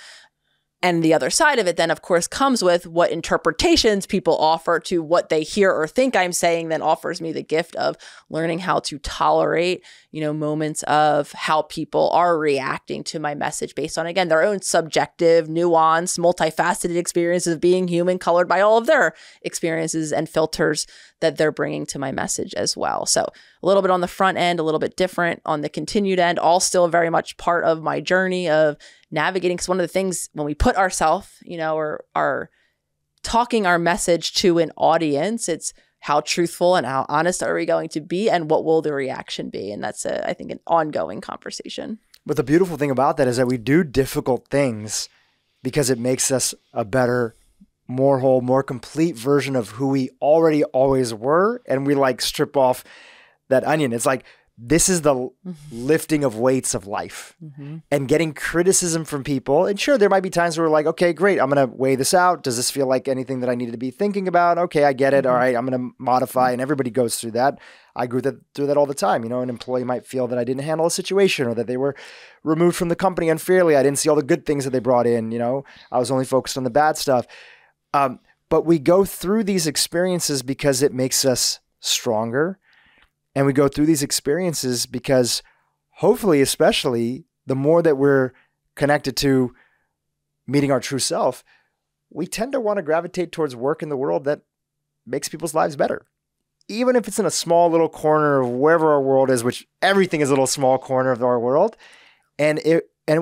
And the other side of it then, of course, comes with what interpretations people offer to what they hear or think I'm saying, then offers me the gift of learning how to tolerate, moments of how people are reacting to my message based on, again, their own subjective, nuanced, multifaceted experiences of being human, colored by all of their experiences and filters that they're bringing to my message as well. So a little bit on the front end, a little bit different on the continued end, all still very much part of my journey of navigating. Because one of the things when we put ourselves, or are talking our message to an audience, it's how truthful and how honest are we going to be, and what will the reaction be? And that's, I think, an ongoing conversation. But the beautiful thing about that is that we do difficult things because it makes us a better, more whole, more complete version of who we already always were. And we strip off that onion. It's like, this is the lifting of weights of life and getting criticism from people. And sure, there might be times where we're like, okay, great. I'm going to weigh this out. Does this feel like anything that I needed to be thinking about? Okay, I get it. All right, I'm going to modify. And everybody goes through that. I go through that all the time. An employee might feel that I didn't handle a situation, or that they were removed from the company unfairly. I didn't see all the good things that they brought in. I was only focused on the bad stuff. But we go through these experiences because it makes us stronger. And we go through these experiences because, hopefully, especially, the more that we're connected to meeting our true self, we tend to want to gravitate towards work in the world that makes people's lives better. Even if it's in a small little corner of wherever our world is, which everything is a little small corner of our world. And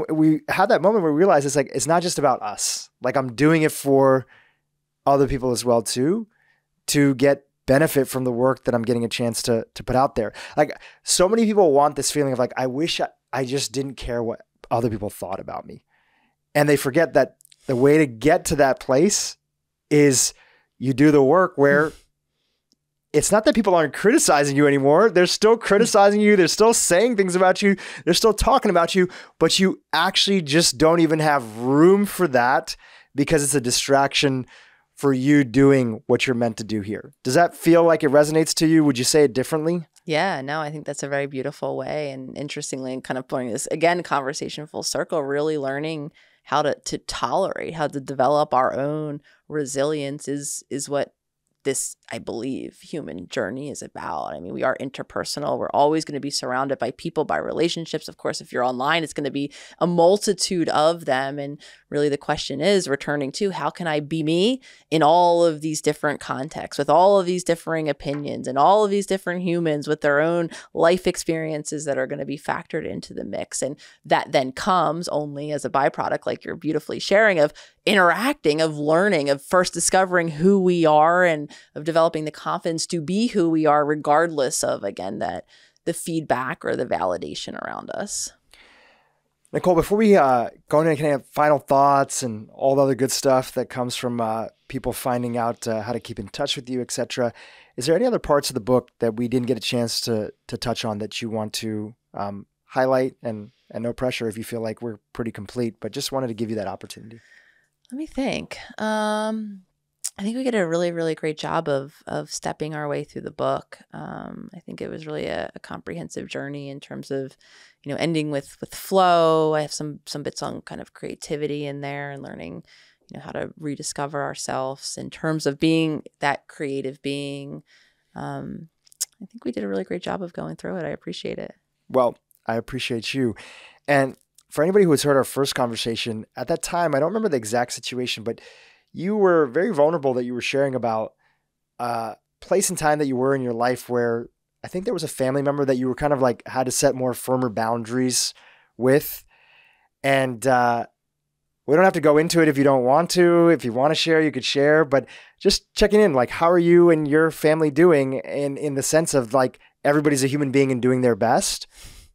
we have that moment where we realize it's not just about us. I'm doing it for other people as well too, to get benefit from the work that I'm getting a chance to put out there. So many people want this feeling of I wish I just didn't care what other people thought about me. And they forget that the way to get to that place is you do the work where it's not that people aren't criticizing you anymore. They're still criticizing you. They're still saying things about you. They're still talking about you, but you actually just don't even have room for that because it's a distraction for you doing what you're meant to do here. Does that feel like it resonates to you? Would you say it differently? Yeah, no, I think that's a very beautiful way. And interestingly, and kind of putting this, again, conversation full circle, really learning how to tolerate, how to develop our own resilience is what this, I believe, human journey is about. I mean, we are interpersonal. We're always going to be surrounded by people, by relationships. Of course, if you're online, it's going to be a multitude of them. And really the question is returning to, how can I be me in all of these different contexts, with all of these differing opinions and all of these different humans with their own life experiences that are going to be factored into the mix. And that then comes only as a byproduct, like you're beautifully sharing, of interacting, of learning, of first discovering who we are, and of developing the confidence to be who we are, regardless of, again, that the feedback or the validation around us. Nicole, before we go into kind of final thoughts and all the other good stuff that comes from people finding out how to keep in touch with you, etc., is there any other parts of the book that we didn't get a chance to touch on that you want to highlight? And no pressure if you feel like we're pretty complete, but just wanted to give you that opportunity. Let me think. I think we did a really, really great job of stepping our way through the book. I think it was really a comprehensive journey in terms of, ending with flow. I have some bits on kind of creativity in there, and learning, how to rediscover ourselves in terms of being that creative being. I think we did a really great job of going through it. I appreciate it. Well, I appreciate you. And for anybody who has heard our first conversation, at that time, I don't remember the exact situation, but you were very vulnerable that you were sharing about a place and time that you were in your life where I think there was a family member that you were kind of had to set more firmer boundaries with. And we don't have to go into it if you don't want to. If you want to share, you could share, but just checking in, how are you and your family doing in the sense of everybody's a human being and doing their best.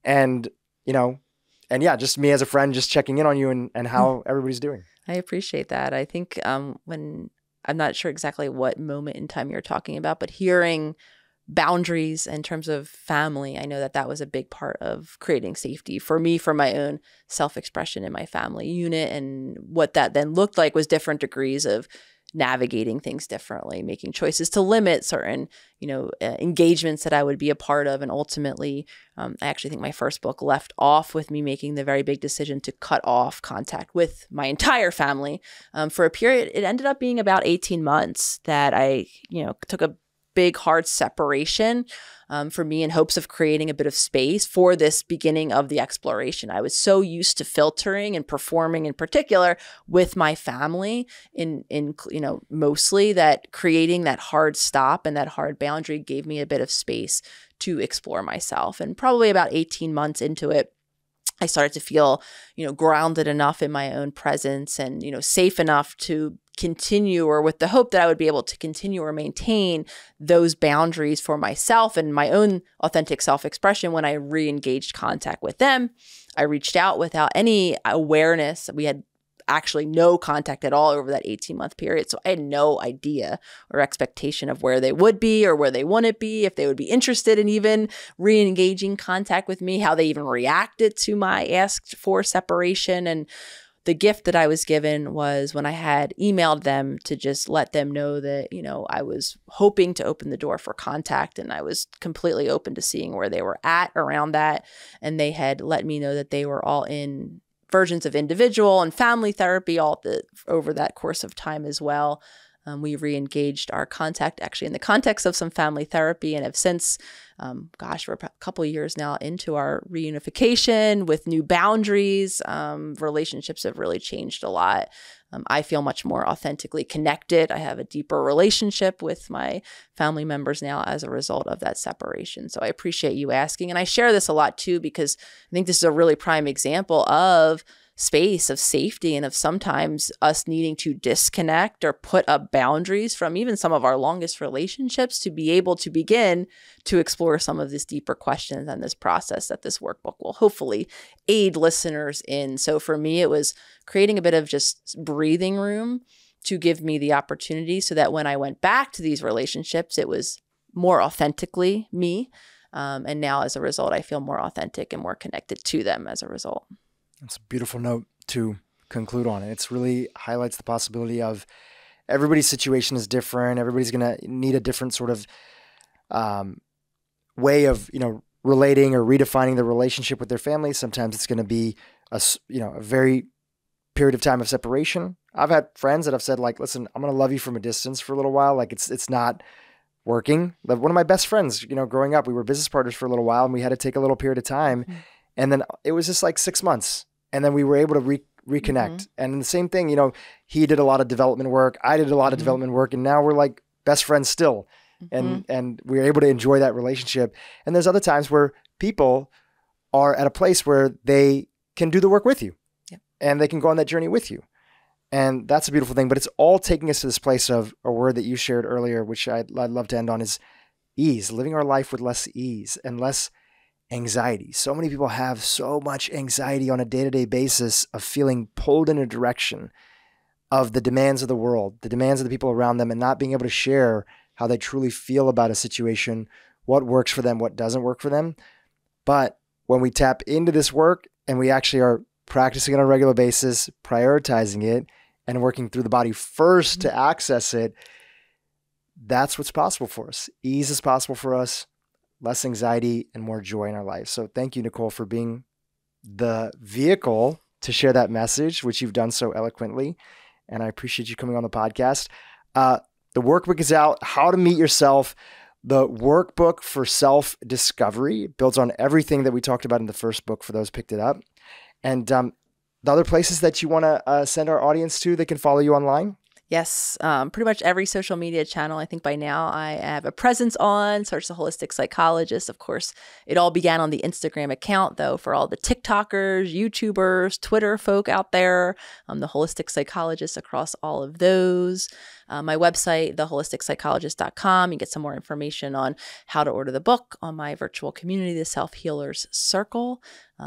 And, and yeah, just me as a friend, just checking in on you and how everybody's doing. I appreciate that. I think when I'm not sure exactly what moment in time you're talking about, but hearing boundaries in terms of family, I know that was a big part of creating safety for me, for my own self-expression in my family unit. And what that then looked like was different degrees of navigating things differently, making choices to limit certain, engagements that I would be a part of. And ultimately, I actually think my first book left off with me making the very big decision to cut off contact with my entire family for a period. It ended up being about 18 months that I, took a big, hard separation for me in hopes of creating a bit of space for this beginning of the exploration. I was so used to filtering and performing in particular with my family in mostly, that creating that hard stop and that hard boundary gave me a bit of space to explore myself. And probably about 18 months into it, I started to feel, grounded enough in my own presence and, safe enough to continue, or with the hope that I would be able to continue or maintain those boundaries for myself and my own authentic self-expression. When I re-engaged contact with them, I reached out without any awareness. We had actually no contact at all over that 18-month period. So I had no idea or expectation of where they would be or where they wouldn't be, if they would be interested in even re-engaging contact with me, how they even reacted to my asked for separation. And the gift that I was given was when I had emailed them to just let them know that, I was hoping to open the door for contact, and I was completely open to seeing where they were at around that. And they had let me know that they were all in versions of individual and family therapy over that course of time as well. We re-engaged our contact actually in the context of some family therapy, and have since, we're a couple of years now into our reunification with new boundaries. Relationships have really changed a lot. I feel much more authentically connected. I have a deeper relationship with my family members now as a result of that separation. So I appreciate you asking. And I share this a lot too, because I think this is a really prime example of space, of safety, and of sometimes us needing to disconnect or put up boundaries from even some of our longest relationships to be able to begin to explore some of these deeper questions and this process that this workbook will hopefully aid listeners in. So for me, it was creating a bit of just breathing room to give me the opportunity so that when I went back to these relationships, it was more authentically me. And now as a result, I feel more authentic and more connected to them as a result. That's a beautiful note to conclude on. It really highlights the possibility of everybody's situation is different. Everybody's going to need a different sort of way of, relating or redefining the relationship with their family. Sometimes it's going to be a very period of time of separation. I've had friends that have said, like, listen, I'm going to love you from a distance for a little while. Like it's not working. One of my best friends, growing up, we were business partners for a little while, and we had to take a little period of time. Mm-hmm. And then it was just like 6 months. And then we were able to reconnect. Mm-hmm. And the same thing, he did a lot of development work. I did a lot of development work. And now we're like best friends still. Mm-hmm. And we were able to enjoy that relationship. And there's other times where people are at a place where they can do the work with you. Yep. And they can go on that journey with you. And that's a beautiful thing. But it's all taking us to this place of a word that you shared earlier, which I'd love to end on, is ease, living our life with less ease and less anxiety. So many people have so much anxiety on a day-to-day basis of feeling pulled in a direction of the demands of the world, the demands of the people around them, and not being able to share how they truly feel about a situation, what works for them, what doesn't work for them. But when we tap into this work and we actually are practicing on a regular basis, prioritizing it, and working through the body first to access it, that's what's possible for us. Ease is possible for us, less anxiety, and more joy in our life. So thank you, Nicole, for being the vehicle to share that message, which you've done so eloquently. And I appreciate you coming on the podcast. The workbook is out, How to Meet Yourself, the workbook for self-discovery. It builds on everything that we talked about in the first book for those who picked it up. And the other places that you want to send our audience to, they can follow you online? Yes, pretty much every social media channel. I think by now I have a presence on. Search The Holistic Psychologist. Of course, it all began on the Instagram account, though, for all the TikTokers, YouTubers, Twitter folk out there. The Holistic Psychologist across all of those. My website, theholisticspsychologist.com. You get some more information on how to order the book, on my virtual community, the SelfHealers Circle.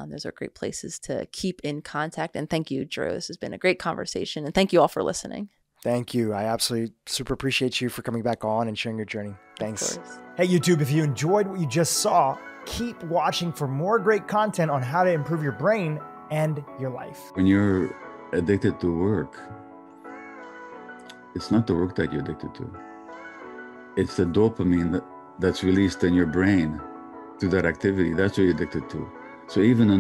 Those are great places to keep in contact. And thank you, Dhru. This has been a great conversation. And thank you all for listening. Thank you. I absolutely super appreciate you for coming back on and sharing your journey. Thanks. Hey, YouTube, if you enjoyed what you just saw, keep watching for more great content on how to improve your brain and your life. When you're addicted to work, it's not the work that you're addicted to. It's the dopamine that's released in your brain through that activity. That's what you're addicted to. So even a